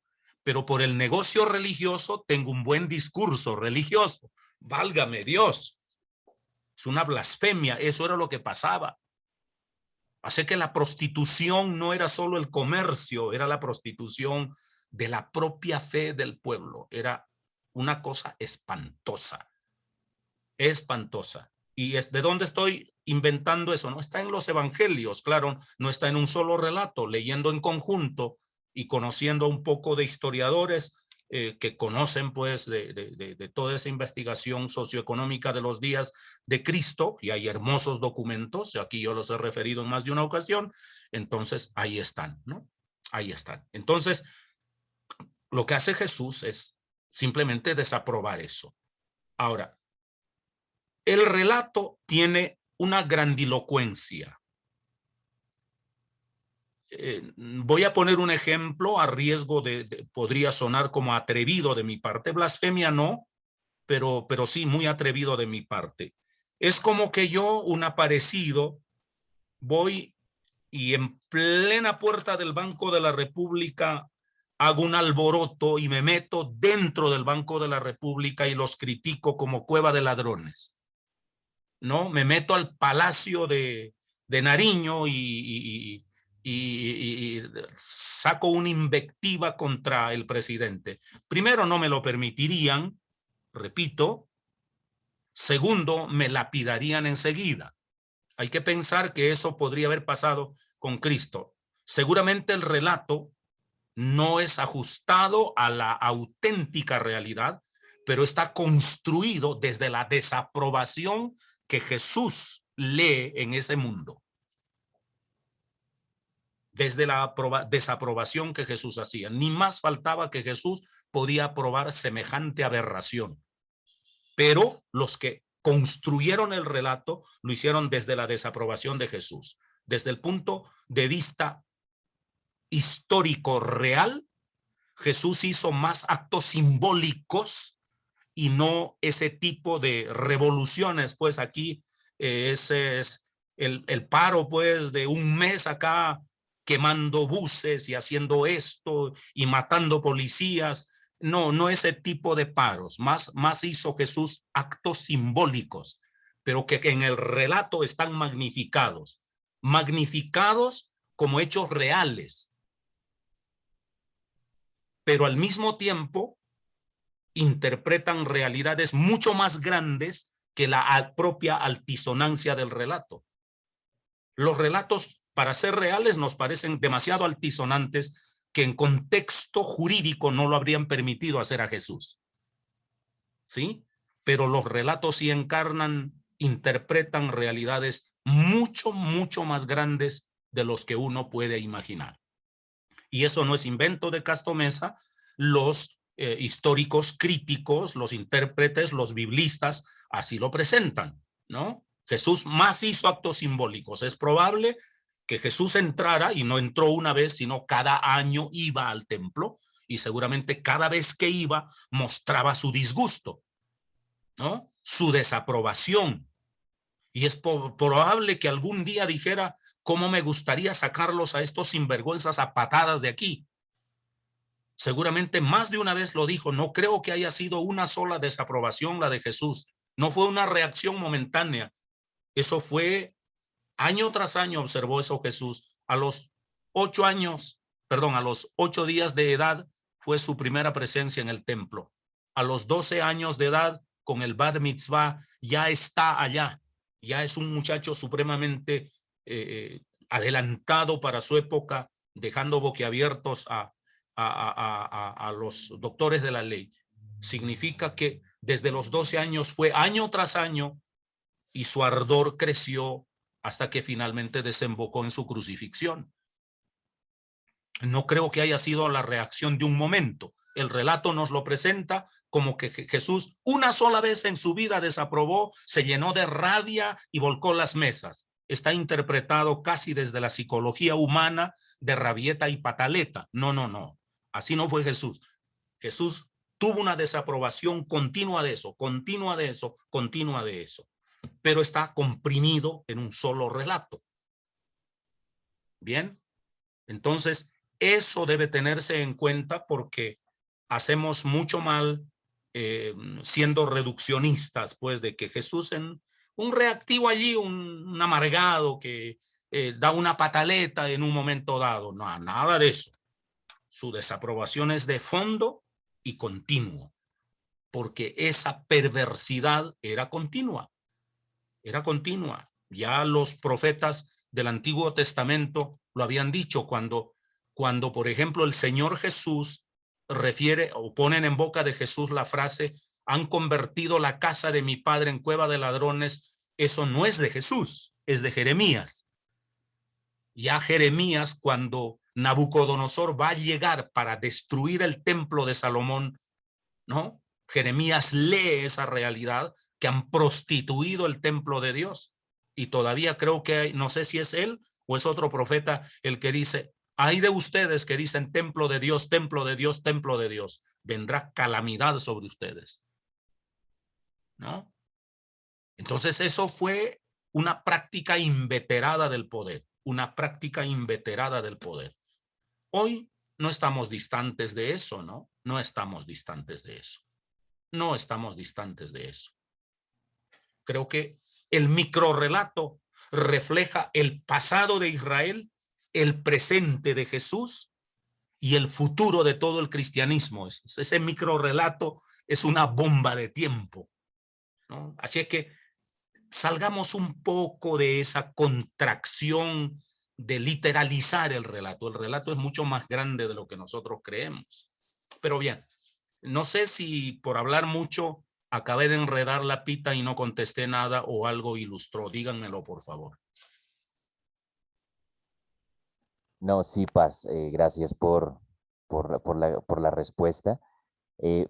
Speaker 1: Pero por el negocio religioso tengo un buen discurso religioso. Válgame Dios. Es una blasfemia. Eso era lo que pasaba. Así que la prostitución no era solo el comercio, era la prostitución de la propia fe del pueblo. Era una cosa espantosa. Espantosa. ¿Y es de dónde estoy inventando eso? No está en los evangelios, claro, no está en un solo relato. Leyendo en conjunto y conociendo un poco de historiadores que conocen pues de toda esa investigación socioeconómica de los días de Cristo, y hay hermosos documentos, aquí yo los he referido en más de una ocasión, entonces ahí están, ¿no? Ahí están. Entonces, lo que hace Jesús es simplemente desaprobar eso. Ahora, el relato tiene una grandilocuencia. Voy a poner un ejemplo a riesgo podría sonar como atrevido de mi parte, blasfemia no, pero sí muy atrevido de mi parte. Es como que yo, un aparecido, voy y en plena puerta del Banco de la República hago un alboroto y me meto dentro del Banco de la República y los critico como cueva de ladrones. ¿No? Me meto al Palacio de Nariño y saco una invectiva contra el presidente. Primero, no me lo permitirían, repito. Segundo, me lapidarían enseguida. Hay que pensar que eso podría haber pasado con Cristo. Seguramente el relato no es ajustado a la auténtica realidad, pero está construido desde la desaprobación que Jesús lee en ese mundo. Desde la desaprobación que Jesús hacía. Ni más faltaba que Jesús podía aprobar semejante aberración. Pero los que construyeron el relato lo hicieron desde la desaprobación de Jesús. Desde el punto de vista histórico real, Jesús hizo más actos simbólicos y no ese tipo de revoluciones. Pues aquí ese es el paro pues de un mes acá, quemando buses y haciendo esto y matando policías. No, no ese tipo de paros. Más hizo Jesús actos simbólicos, pero que en el relato están magnificados como hechos reales, pero al mismo tiempo interpretan realidades mucho más grandes que la propia altisonancia del relato. Los relatos, para ser reales, nos parecen demasiado altisonantes, que en contexto jurídico no lo habrían permitido hacer a Jesús. ¿Sí? Pero los relatos sí encarnan, interpretan realidades mucho, mucho más grandes de los que uno puede imaginar. Y eso no es invento de Castro Meza. Los históricos críticos, los intérpretes, los biblistas, así lo presentan, ¿no? Jesús más hizo actos simbólicos. Es probable que Jesús entrara, y no entró una vez, sino cada año iba al templo, y seguramente cada vez que iba mostraba su disgusto, ¿no? Su desaprobación. Y es probable que algún día dijera: ¿cómo me gustaría sacarlos a estos sinvergüenzas a patadas de aquí? Seguramente más de una vez lo dijo. No creo que haya sido una sola desaprobación la de Jesús. No fue una reacción momentánea. Eso fue año tras año. Observó eso Jesús. A los 8 días de edad fue su primera presencia en el templo. A los 12 años de edad, con el Bar Mitzvah, ya está allá. Ya es un muchacho supremamente adelantado para su época, dejando boquiabiertos a los doctores de la ley. Significa que desde los 12 años fue año tras año, y su ardor creció hasta que finalmente desembocó en su crucifixión. No creo que haya sido la reacción de un momento. El relato nos lo presenta como que Jesús una sola vez en su vida desaprobó, se llenó de rabia y volcó las mesas. Está interpretado casi desde la psicología humana de rabieta y pataleta. No, no, no. Así no fue Jesús. Jesús tuvo una desaprobación continua de eso, continua de eso, continua de eso, pero está comprimido en un solo relato. Bien, entonces eso debe tenerse en cuenta, porque hacemos mucho mal siendo reduccionistas, pues, de que Jesús en un reactivo allí, un amargado que da una pataleta en un momento dado. No, nada de eso. Su desaprobación es de fondo y continuo, porque esa perversidad era continua. Era continua. Ya los profetas del Antiguo Testamento lo habían dicho cuando, por ejemplo, el Señor Jesús refiere o ponen en boca de Jesús la frase: han convertido la casa de mi padre en cueva de ladrones. Eso no es de Jesús, es de Jeremías. Ya Jeremías, cuando Nabucodonosor va a llegar para destruir el templo de Salomón, ¿no? Jeremías lee esa realidad, que han prostituido el templo de Dios. Y todavía creo que hay, no sé si es él o es otro profeta, el que dice: hay de ustedes que dicen templo de Dios, templo de Dios, templo de Dios. Vendrá calamidad sobre ustedes, ¿no? Entonces eso fue una práctica inveterada del poder, una práctica inveterada del poder. Hoy no estamos distantes de eso, ¿no? No estamos distantes de eso. No estamos distantes de eso. Creo que el microrrelato refleja el pasado de Israel, el presente de Jesús y el futuro de todo el cristianismo. Ese microrrelato es una bomba de tiempo, ¿no? Así es que salgamos un poco de esa contracción de literalizar el relato. El relato es mucho más grande de lo que nosotros creemos. Pero bien, no sé si por hablar mucho acabé de enredar la pita y no contesté nada, o algo ilustró. Díganmelo, por favor.
Speaker 3: No, sí, Paz, gracias por la respuesta.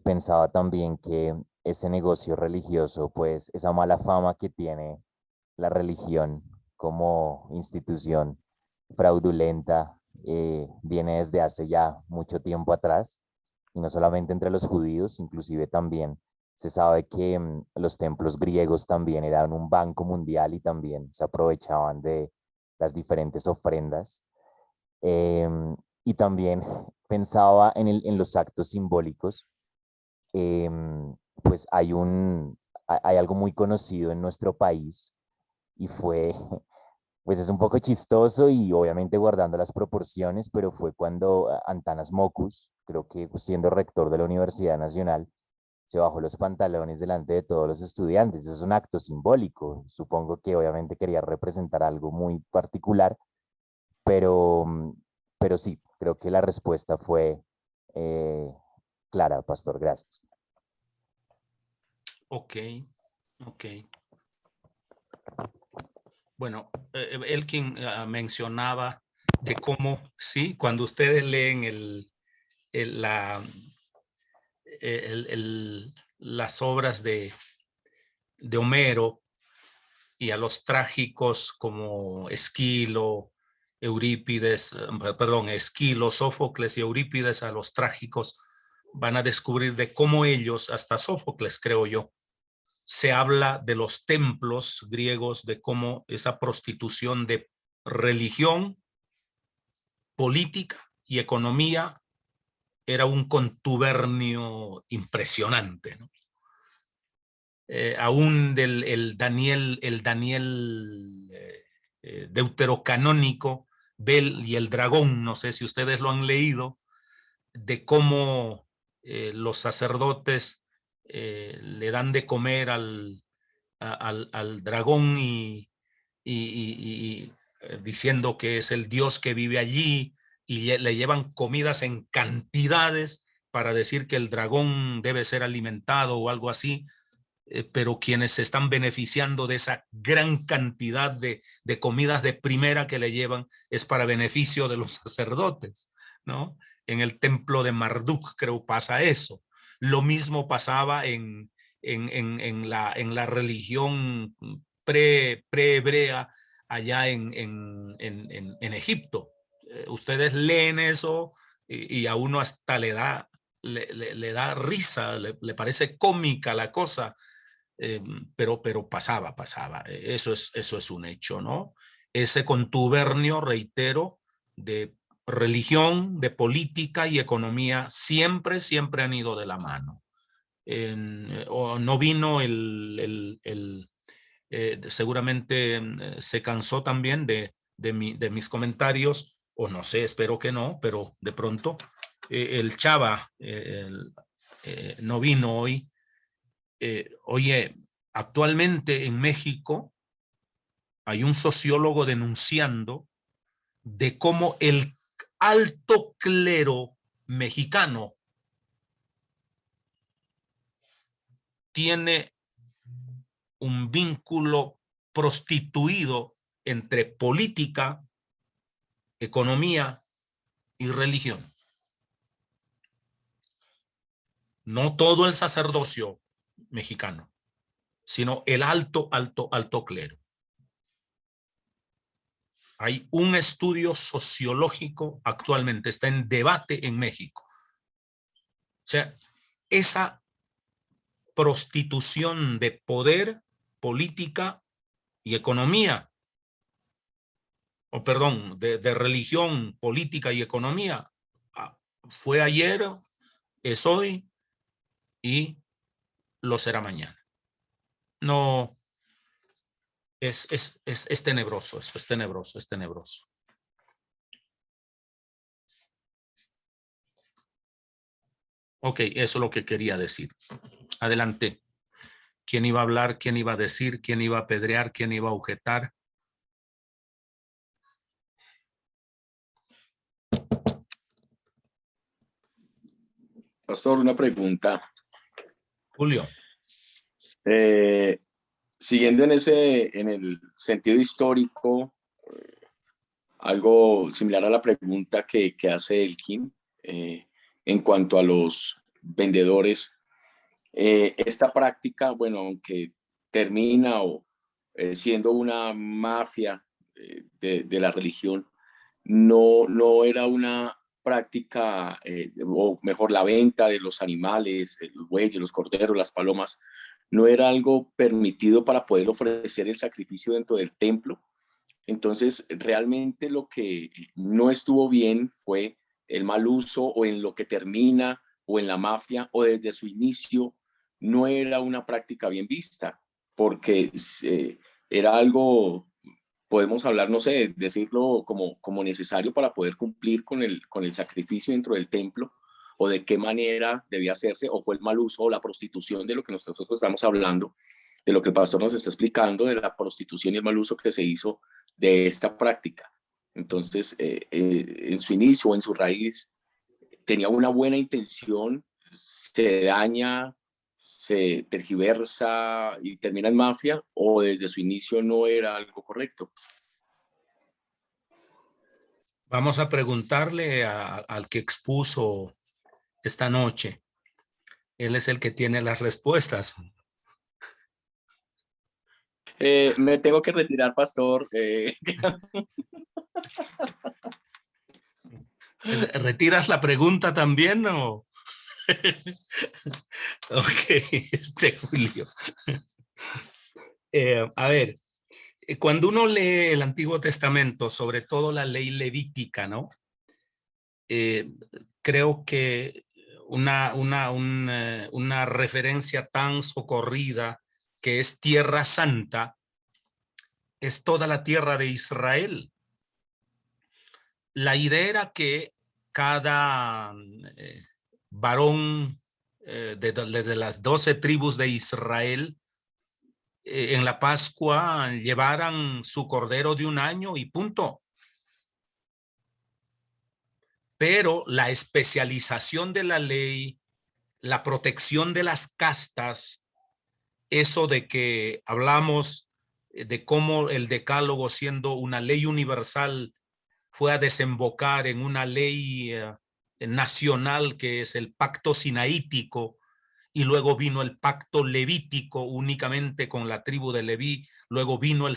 Speaker 3: Pensaba también que ese negocio religioso, pues esa mala fama que tiene la religión como institución fraudulenta, viene desde hace ya mucho tiempo atrás, y no solamente entre los judíos, inclusive también Se sabe que los templos griegos también eran un banco mundial y también se aprovechaban de las diferentes ofrendas. Em, y también pensaba en los actos simbólicos. Pues hay algo muy conocido en nuestro país y fue, pues es un poco chistoso y obviamente guardando las proporciones, pero fue cuando Antanas Mockus, creo que siendo rector de la Universidad Nacional, se bajó los pantalones delante de todos los estudiantes. Es un acto simbólico. Supongo que obviamente quería representar algo muy particular, pero, pero sí, creo que la respuesta fue eh, clara, Pastor. Gracias.
Speaker 1: Ok, ok. Bueno, Elkin mencionaba de cómo, sí, cuando ustedes leen las obras de Homero y a los trágicos como Esquilo, Eurípides, perdón, Esquilo, Sófocles y Eurípides, a los trágicos, van a descubrir de cómo ellos, hasta Sófocles creo yo, se habla de los templos griegos, de cómo esa prostitución de religión, política y economía era un contubernio impresionante, ¿no? Aún el Daniel deuterocanónico, Bel y el dragón, no sé si ustedes lo han leído, de cómo los sacerdotes le dan de comer al dragón y diciendo que es el Dios que vive allí y le llevan comidas en cantidades para decir que el dragón debe ser alimentado o algo así, pero quienes se están beneficiando de esa gran cantidad de comidas de primera que le llevan es para beneficio de los sacerdotes, ¿no? En el templo de Marduk creo pasa eso. Lo mismo pasaba en la religión pre-hebrea allá en Egipto. Ustedes leen eso y a uno hasta le da risa, le parece cómica la cosa, pero pasaba. Eso es un hecho, ¿no? Ese contubernio, reitero, de religión, de política y economía siempre han ido de la mano. No vino seguramente se cansó también de mis comentarios, o no sé, espero que no, pero de pronto el Chava no vino hoy. Oye, actualmente en México hay un sociólogo denunciando de cómo el alto clero mexicano tiene un vínculo prostituido entre política, economía y religión. No todo el sacerdocio mexicano, sino el alto clero. Hay un estudio sociológico actualmente, está en debate en México. O sea, esa prostitución de poder, política y economía, o perdón, de religión, política y economía, fue ayer, es hoy y lo será mañana. No, es tenebroso, eso es tenebroso. Ok, eso es lo que quería decir. Adelante. ¿Quién iba a hablar? ¿Quién iba a decir? ¿Quién iba a apedrear? ¿Quién iba a objetar?
Speaker 4: Pastor, una pregunta.
Speaker 1: Julio.
Speaker 4: Siguiendo en el sentido histórico, algo similar a la pregunta que hace Elkin en cuanto a los vendedores, esta práctica, bueno, aunque termina siendo una mafia de la religión, no era una práctica, o mejor, la venta de los animales, los bueyes, los corderos, las palomas, no era algo permitido para poder ofrecer el sacrificio dentro del templo. Entonces, realmente lo que no estuvo bien fue el mal uso, o en lo que termina, o en la mafia, o desde su inicio, no era una práctica bien vista, porque era algo, podemos hablar, no sé, decirlo como necesario para poder cumplir con el sacrificio dentro del templo, o de qué manera debía hacerse, o fue el mal uso o la prostitución de lo que nosotros estamos hablando, de lo que el pastor nos está explicando, de la prostitución y el mal uso que se hizo de esta práctica. Entonces, en su inicio o en su raíz, tenía una buena intención, se daña, se tergiversa y termina en mafia, o desde su inicio no era algo correcto.
Speaker 1: Vamos a preguntarle al que expuso esta noche. Él es el que tiene las respuestas.
Speaker 4: Me tengo que retirar, pastor.
Speaker 1: ¿Retiras la pregunta también o? Ok, Julio. A ver, cuando uno lee el Antiguo Testamento, sobre todo la ley levítica, ¿no? Creo que una referencia tan socorrida que es Tierra Santa es toda la tierra de Israel. La idea era que cada varón de las 12 tribus de Israel en la Pascua llevaran su cordero de un año y punto. Pero la especialización de la ley, la protección de las castas, eso de que hablamos de cómo el decálogo, siendo una ley universal, fue a desembocar en una ley nacional que es el pacto sinaítico, y luego vino el pacto levítico únicamente con la tribu de Leví, luego vino el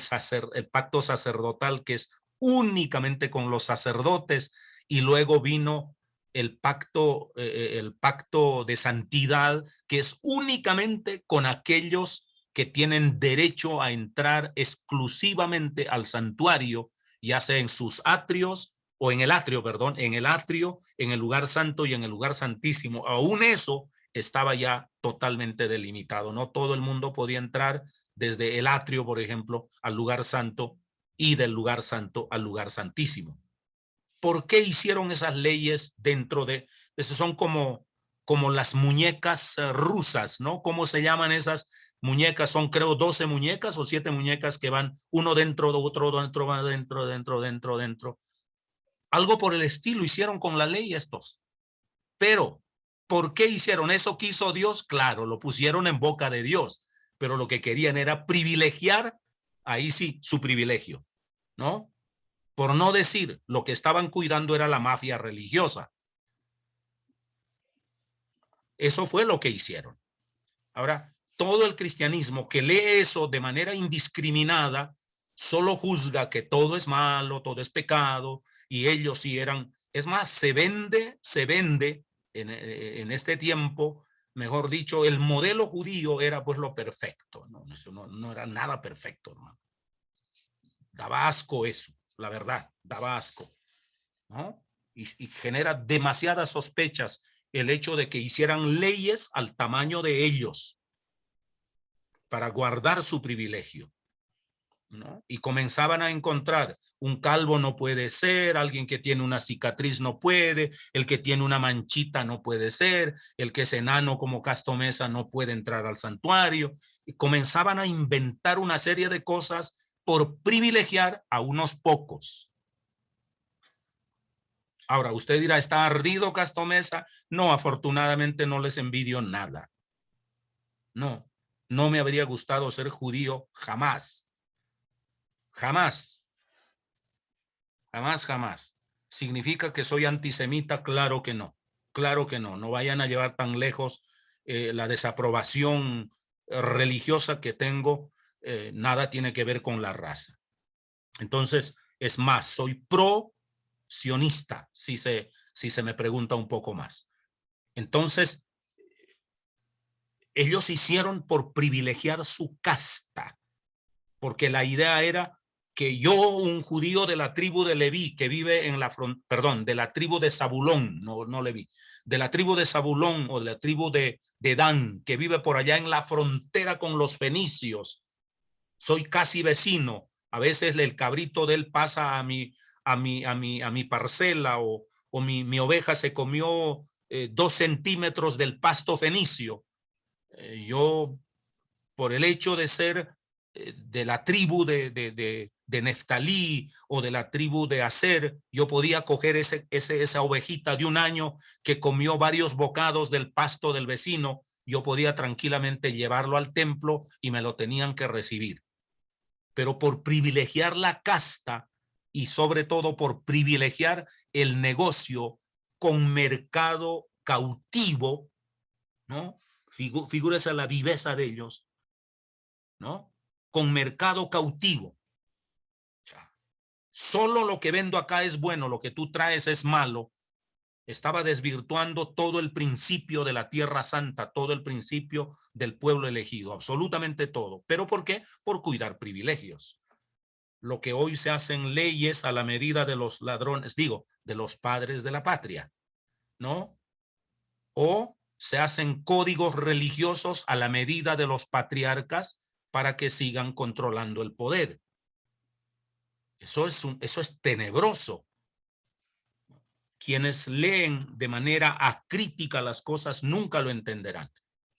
Speaker 1: pacto sacerdotal que es únicamente con los sacerdotes, y luego vino el pacto de santidad que es únicamente con aquellos que tienen derecho a entrar exclusivamente al santuario, ya sea en sus atrios o en el atrio, perdón, en el atrio, en el lugar santo y en el lugar santísimo. Aún eso estaba ya totalmente delimitado. No todo el mundo podía entrar desde el atrio, por ejemplo, al lugar santo, y del lugar santo al lugar santísimo. ¿Por qué hicieron esas leyes dentro de, esos son como las muñecas rusas, ¿no? ¿Cómo se llaman esas muñecas? Son, creo, 12 muñecas o 7 muñecas que van uno dentro de otro, dentro. Algo por el estilo hicieron con la ley estos. Pero, ¿por qué hicieron eso? ¿Quiso Dios? Claro, lo pusieron en boca de Dios, pero lo que querían era privilegiar, ahí sí, su privilegio, ¿no? Por no decir, lo que estaban cuidando era la mafia religiosa. Eso fue lo que hicieron. Ahora, todo el cristianismo que lee eso de manera indiscriminada, solo juzga que todo es malo, todo es pecado, y ellos sí eran, es más, se vende en este tiempo, mejor dicho, el modelo judío era pues lo perfecto, no, eso no era nada perfecto, hermano. Daba asco eso, la verdad, daba asco, ¿no? Y genera demasiadas sospechas el hecho de que hicieran leyes al tamaño de ellos para guardar su privilegio, ¿no? Y comenzaban a encontrar, un calvo no puede ser, alguien que tiene una cicatriz no puede, el que tiene una manchita no puede ser, el que es enano como Casto Mesa no puede entrar al santuario, y comenzaban a inventar una serie de cosas por privilegiar a unos pocos. Ahora, usted dirá, ¿está ardido Casto Mesa? No, afortunadamente no les envidio nada. No, no me habría gustado ser judío jamás. Jamás. Jamás, jamás. ¿Significa que soy antisemita? Claro que no. Claro que no. No vayan a llevar tan lejos la desaprobación religiosa que tengo. Nada tiene que ver con la raza. Entonces, es más, soy pro-sionista, si se si se me pregunta un poco más. Entonces, ellos hicieron por privilegiar su casta, porque la idea era que yo, un judío de la tribu de Leví, que vive en la frontera, perdón, de la tribu de Zabulón, no Leví, de la tribu de Zabulón o de la tribu de Dan, que vive por allá en la frontera con los fenicios, soy casi vecino. A veces el cabrito de él pasa a mi parcela, o mi oveja se comió 2 centímetros del pasto fenicio. Yo, por el hecho de ser de la tribu de Neftalí o de la tribu de Aser, yo podía coger esa ovejita de 1 año que comió varios bocados del pasto del vecino. Yo podía tranquilamente llevarlo al templo y me lo tenían que recibir. Pero por privilegiar la casta y sobre todo por privilegiar el negocio con mercado cautivo, ¿no? Figúrese la viveza de ellos, ¿no? Con mercado cautivo. O sea, solo lo que vendo acá es bueno, lo que tú traes es malo. Estaba desvirtuando todo el principio de la Tierra Santa, todo el principio del pueblo elegido, absolutamente todo. ¿Pero por qué? Por cuidar privilegios. Lo que hoy se hacen leyes a la medida de los ladrones, digo, de los padres de la patria, ¿no? O se hacen códigos religiosos a la medida de los patriarcas para que sigan controlando el poder. Eso es tenebroso. Quienes leen de manera acrítica las cosas nunca lo entenderán.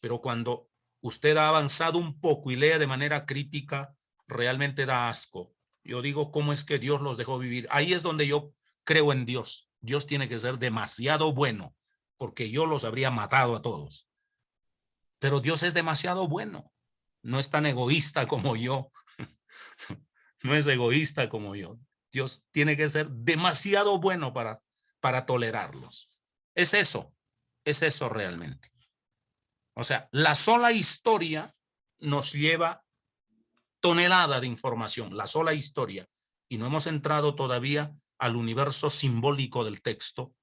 Speaker 1: Pero cuando usted ha avanzado un poco y lee de manera crítica, realmente da asco. Yo digo, ¿cómo es que Dios los dejó vivir? Ahí es donde yo creo en Dios. Dios tiene que ser demasiado bueno, porque yo los habría matado a todos. Pero Dios es demasiado bueno. No es tan egoísta como yo. No es egoísta como yo. Dios tiene que ser demasiado bueno para tolerarlos. Es eso realmente. O sea, la sola historia nos lleva tonelada de información, la sola historia. Y no hemos entrado todavía al universo simbólico del texto.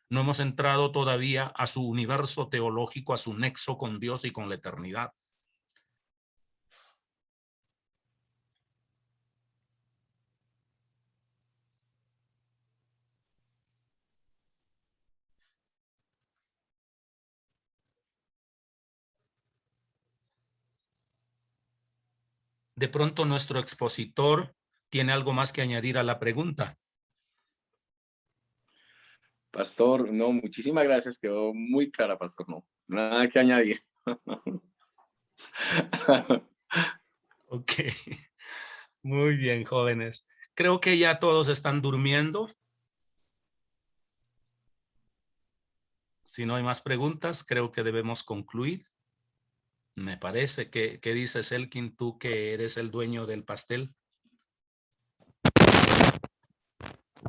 Speaker 1: No hemos entrado todavía a su universo teológico, a su nexo con Dios y con la eternidad. De pronto nuestro expositor tiene algo más que añadir a la pregunta.
Speaker 4: Pastor, no, muchísimas gracias, quedó muy clara, pastor, no, nada que añadir.
Speaker 1: Ok, muy bien, jóvenes. Creo que ya todos están durmiendo. Si no hay más preguntas, creo que debemos concluir. Me parece que, ¿qué dices, Elkin, tú que eres el dueño del pastel?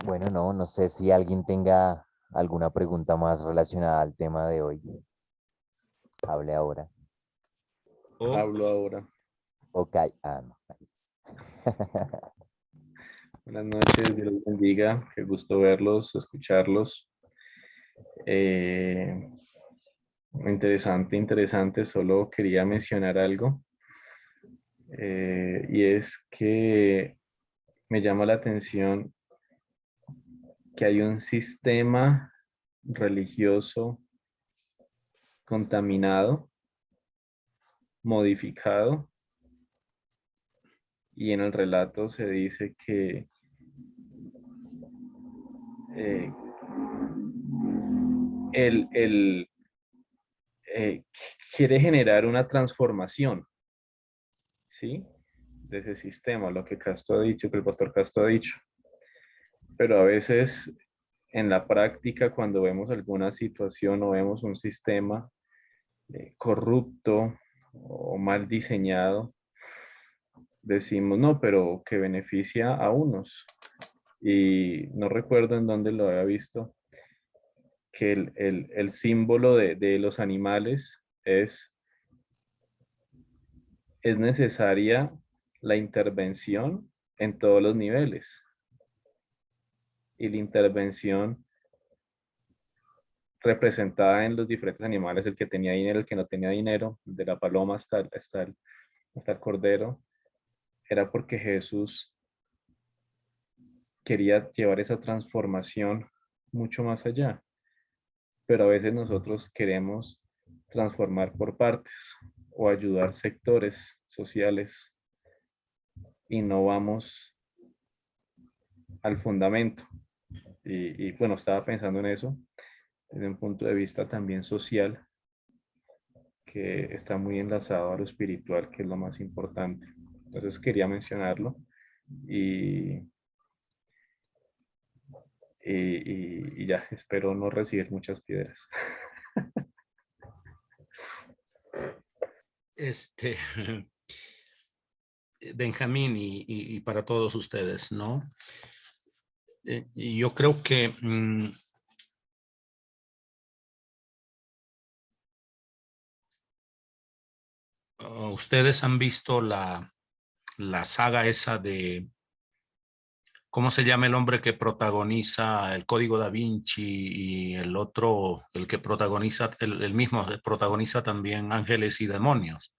Speaker 3: Bueno, no sé si alguien tenga alguna pregunta más relacionada al tema de hoy. Hable ahora.
Speaker 1: ¿O
Speaker 5: Hablo ahora.
Speaker 3: Ok. No.
Speaker 5: Buenas noches, Dios los bendiga. Qué gusto verlos, escucharlos. Interesante. Solo quería mencionar algo. Y es que me llama la atención que hay un sistema religioso contaminado, modificado, y en el relato se dice que él quiere generar una transformación, ¿sí? De ese sistema, lo que Castro ha dicho, que el pastor Castro ha dicho. Pero a veces en la práctica, cuando vemos alguna situación o vemos un sistema corrupto o mal diseñado, decimos, no, pero que beneficia a unos. Y no recuerdo en dónde lo había visto, que el símbolo de los animales es necesaria la intervención en todos los niveles. Y la intervención representada en los diferentes animales, el que tenía dinero, el que no tenía dinero, de la paloma hasta el cordero, era porque Jesús quería llevar esa transformación mucho más allá. Pero a veces nosotros queremos transformar por partes o ayudar sectores sociales y no vamos al fundamento. Y bueno, estaba pensando en eso desde un punto de vista también social, que está muy enlazado a lo espiritual, que es lo más importante. Entonces quería mencionarlo y, y ya, espero no recibir muchas piedras.
Speaker 1: Benjamín y para todos ustedes, ¿no? Y yo creo que ustedes han visto la saga esa de, ¿cómo se llama el hombre que protagoniza el Código Da Vinci y el otro, el que protagoniza, el mismo protagoniza también Ángeles y Demonios?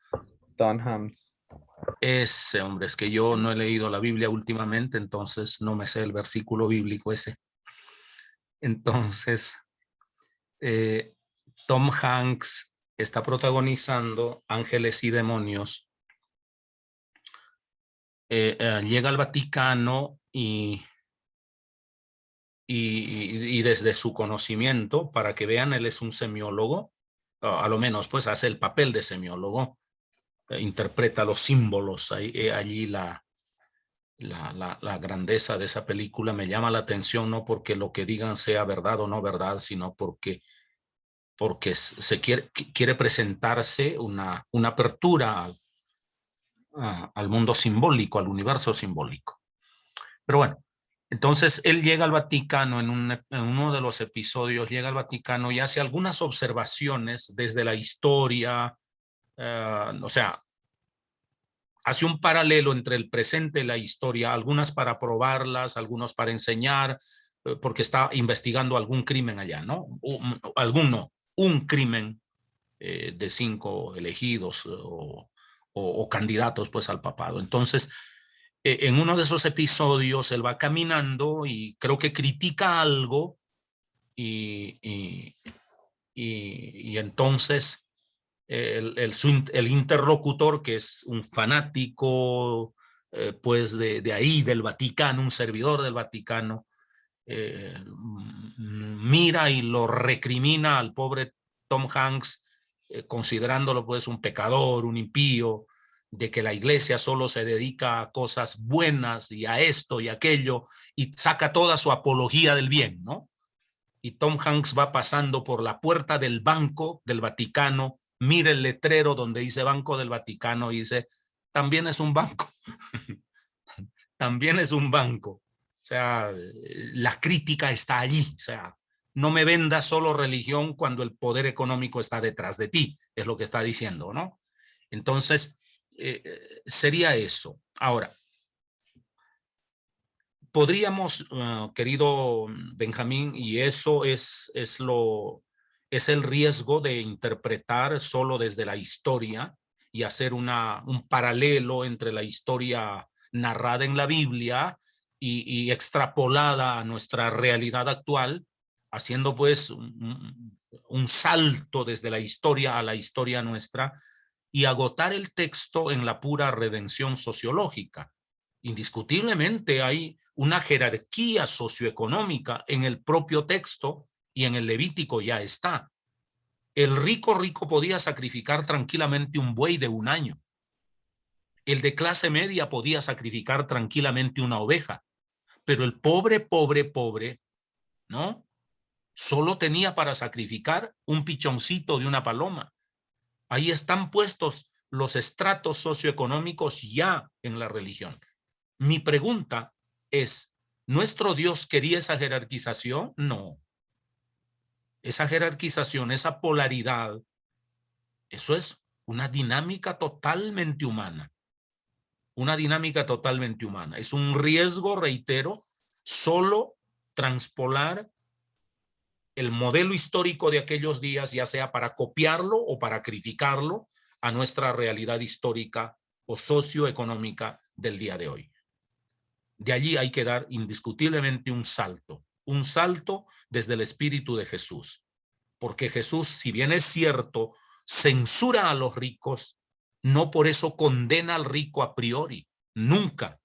Speaker 5: Tom Hanks.
Speaker 1: Ese hombre, es que yo no he leído la Biblia últimamente, entonces no me sé el versículo bíblico ese. Entonces, Tom Hanks está protagonizando Ángeles y Demonios. Llega al Vaticano y desde su conocimiento, para que vean, él es un semiólogo, a lo menos pues hace el papel de semiólogo, interpreta los símbolos, allí la grandeza de esa película me llama la atención, no porque lo que digan sea verdad o no verdad, sino porque se quiere presentarse una apertura al mundo simbólico, al universo simbólico. Pero bueno, entonces él llega al Vaticano en uno de los episodios, llega al Vaticano y hace algunas observaciones desde la historia, o sea, hace un paralelo entre el presente y la historia, algunas para probarlas, algunos para enseñar, porque está investigando algún crimen allá, ¿no? Un crimen de 5 elegidos o candidatos pues al papado. Entonces, en uno de esos episodios él va caminando y creo que critica algo y entonces el interlocutor, que es un fanático pues de ahí, del Vaticano, un servidor del Vaticano, mira y lo recrimina al pobre Tom Hanks, considerándolo pues un pecador, un impío, de que la iglesia solo se dedica a cosas buenas y a esto y aquello, y saca toda su apología del bien, ¿no? Y Tom Hanks va pasando por la puerta del Banco del Vaticano, mira el letrero donde dice Banco del Vaticano y dice, también es un banco, también es un banco. O sea, la crítica está allí, o sea, no me vendas solo religión cuando el poder económico está detrás de ti, es lo que está diciendo, ¿no? Entonces, sería eso. Ahora, podríamos, querido Benjamín, y eso es el riesgo de interpretar solo desde la historia y hacer un paralelo entre la historia narrada en la Biblia y extrapolada a nuestra realidad actual, haciendo pues un salto desde la historia a la historia nuestra y agotar el texto en la pura redención sociológica. Indiscutiblemente hay una jerarquía socioeconómica en el propio texto y en el Levítico ya está. El rico podía sacrificar tranquilamente un buey de 1 año. El de clase media podía sacrificar tranquilamente una oveja, pero el pobre, ¿no? Solo tenía para sacrificar un pichoncito de una paloma. Ahí están puestos los estratos socioeconómicos ya en la religión. Mi pregunta es, ¿nuestro Dios quería esa jerarquización? No. Esa jerarquización, esa polaridad, eso es una dinámica totalmente humana. Una dinámica totalmente humana. Es un riesgo, reitero, solo transpolar el modelo histórico de aquellos días, ya sea para copiarlo o para criticarlo a nuestra realidad histórica o socioeconómica del día de hoy. De allí hay que dar indiscutiblemente un salto desde el espíritu de Jesús, porque Jesús, si bien es cierto, censura a los ricos, no por eso condena al rico a priori, nunca.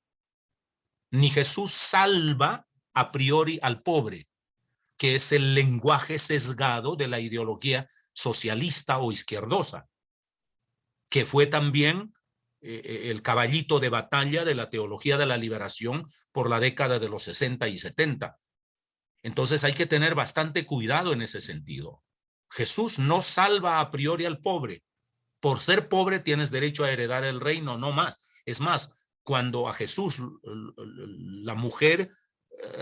Speaker 1: Ni Jesús salva a priori al pobre, que es el lenguaje sesgado de la ideología socialista o izquierdosa, que fue también el caballito de batalla de la teología de la liberación por la década de los 60 y 70. Entonces hay que tener bastante cuidado en ese sentido. Jesús no salva a priori al pobre. Por ser pobre tienes derecho a heredar el reino, no más. Es más, cuando a Jesús la mujer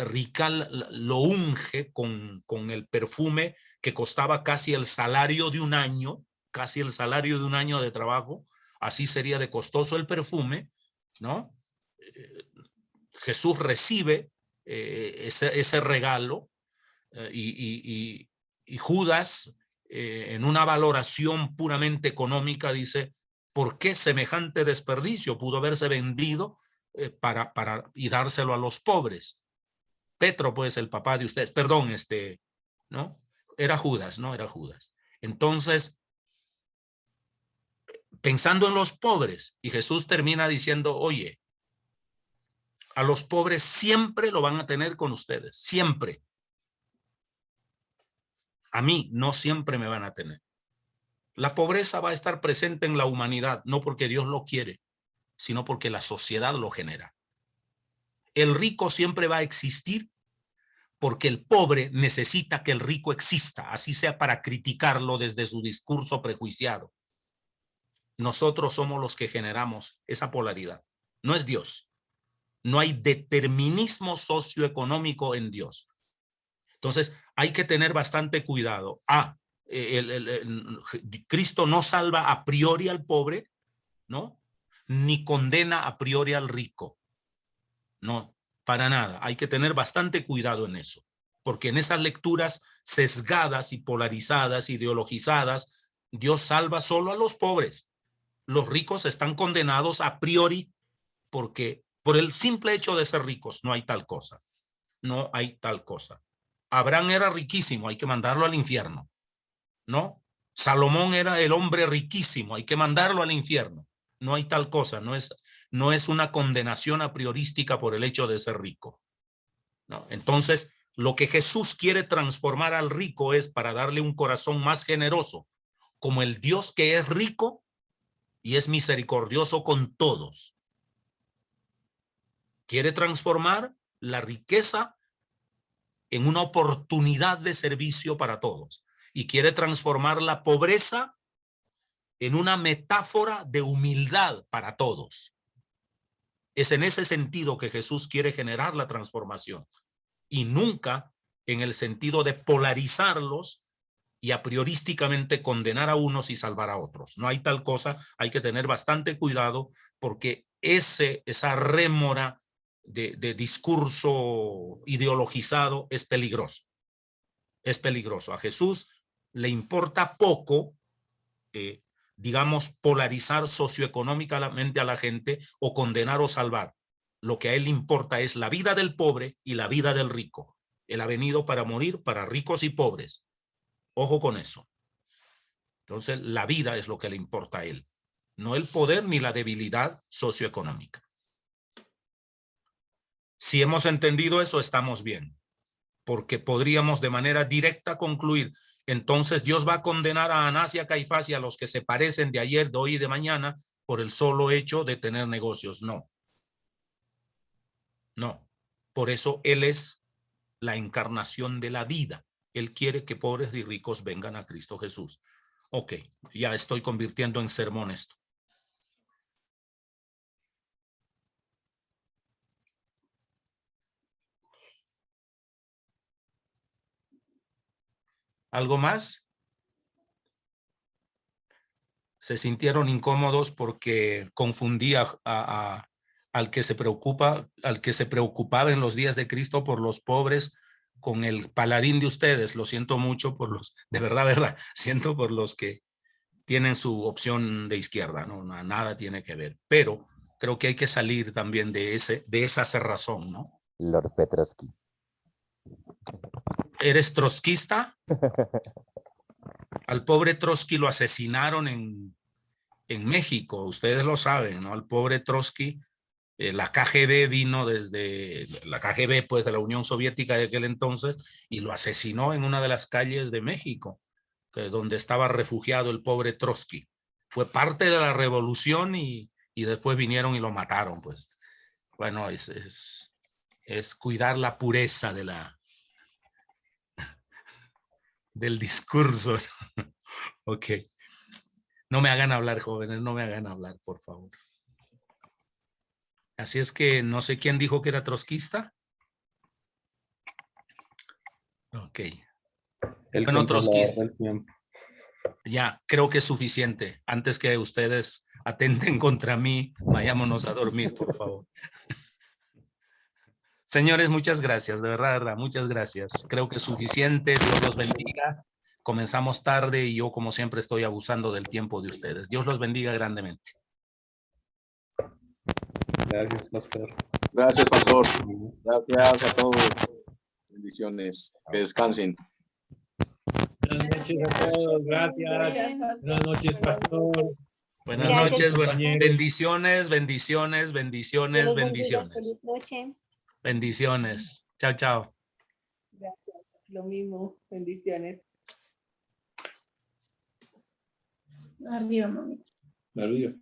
Speaker 1: rica lo unge con el perfume que costaba casi el salario de un año, de trabajo, así sería de costoso el perfume, ¿no? Jesús recibe ese regalo y Judas, en una valoración puramente económica, dice, ¿por qué semejante desperdicio? Pudo haberse vendido y dárselo a los pobres. Petro, pues, el papá de ustedes, perdón, ¿no? Era Judas, ¿no? Era Judas. Entonces, pensando en los pobres, y Jesús termina diciendo, oye, a los pobres siempre lo van a tener con ustedes, siempre. A mí no siempre me van a tener. La pobreza va a estar presente en la humanidad, no porque Dios lo quiere, sino porque la sociedad lo genera. El rico siempre va a existir porque el pobre necesita que el rico exista, así sea para criticarlo desde su discurso prejuiciado. Nosotros somos los que generamos esa polaridad. No es Dios. No hay determinismo socioeconómico en Dios. Entonces, hay que tener bastante cuidado. Cristo no salva a priori al pobre, ¿no? Ni condena a priori al rico. No, para nada. Hay que tener bastante cuidado en eso, porque en esas lecturas sesgadas y polarizadas, ideologizadas, Dios salva solo a los pobres. Los ricos están condenados a priori porque por el simple hecho de ser ricos no hay tal cosa. No hay tal cosa. Abraham era riquísimo, hay que mandarlo al infierno, ¿no? Salomón era el hombre riquísimo, hay que mandarlo al infierno. No hay tal cosa, no es una condenación a priorística por el hecho de ser rico, ¿no? Entonces, lo que Jesús quiere transformar al rico es para darle un corazón más generoso, como el Dios que es rico y es misericordioso con todos. Quiere transformar la riqueza en una oportunidad de servicio para todos y quiere transformar la pobreza en una metáfora de humildad para todos. Es en ese sentido que Jesús quiere generar la transformación y nunca en el sentido de polarizarlos y a priorísticamente condenar a unos y salvar a otros. No hay tal cosa, hay que tener bastante cuidado porque esa rémora de discurso ideologizado es peligroso. Es peligroso. A Jesús le importa poco, digamos, polarizar socioeconómicamente a la gente o condenar o salvar. Lo que a él le importa es la vida del pobre y la vida del rico. Él ha venido para morir para ricos y pobres. Ojo con eso. Entonces, la vida es lo que le importa a él, no el poder ni la debilidad socioeconómica. Si hemos entendido eso, estamos bien, porque podríamos de manera directa concluir, entonces Dios va a condenar a Anás y a Caifás y a los que se parecen de ayer, de hoy y de mañana por el solo hecho de tener negocios. No. No. Por eso Él es la encarnación de la vida. Él quiere que pobres y ricos vengan a Cristo Jesús. Ok, ya estoy convirtiendo en sermón esto. ¿Algo más? ¿Se sintieron incómodos porque confundía al que se preocupaba en los días de Cristo por los pobres con el paladín de ustedes. Lo siento mucho por los, de verdad, siento por los que tienen su opción de izquierda, no, nada tiene que ver. Pero creo que hay que salir también de esa cerrazón, ¿no?
Speaker 3: Lord Petrovsky.
Speaker 1: ¿Eres trotskista? Al pobre Trotsky lo asesinaron en México, ustedes lo saben, ¿no? Al pobre Trotsky, la KGB vino desde la KGB, pues, de la Unión Soviética de aquel entonces, y lo asesinó en una de las calles de México, donde estaba refugiado el pobre Trotsky. Fue parte de la revolución y después vinieron y lo mataron, pues. Bueno, es cuidar la pureza del discurso. Ok. No me hagan hablar, jóvenes, no me hagan hablar, por favor. Así es que no sé quién dijo que era trotskista. Ok.
Speaker 5: El
Speaker 1: Bueno,
Speaker 5: controlador
Speaker 1: trotskista.
Speaker 5: del tiempo.
Speaker 1: Ya, creo que es suficiente. Antes que ustedes atenten contra mí, vayámonos a dormir, por favor. Señores, muchas gracias, de verdad, muchas gracias. Creo que es suficiente. Dios los bendiga. Comenzamos tarde y yo, como siempre, estoy abusando del tiempo de ustedes. Dios los bendiga grandemente.
Speaker 5: Gracias, pastor.
Speaker 4: Gracias, pastor. Gracias a todos. Bendiciones. Que descansen.
Speaker 6: Buenas noches a todos, gracias. Buenas noches, pastor.
Speaker 1: Buenas
Speaker 7: Gracias,
Speaker 1: noches, bueno,
Speaker 6: compañeros.
Speaker 1: bendiciones, bendiciones, bendiciones,
Speaker 7: Dios los bendiga.
Speaker 1: bendiciones.
Speaker 7: Feliz noche.
Speaker 1: Bendiciones. Chao, chao.
Speaker 8: Gracias. Lo mismo. Bendiciones.
Speaker 6: Arriba, mami. Arriba.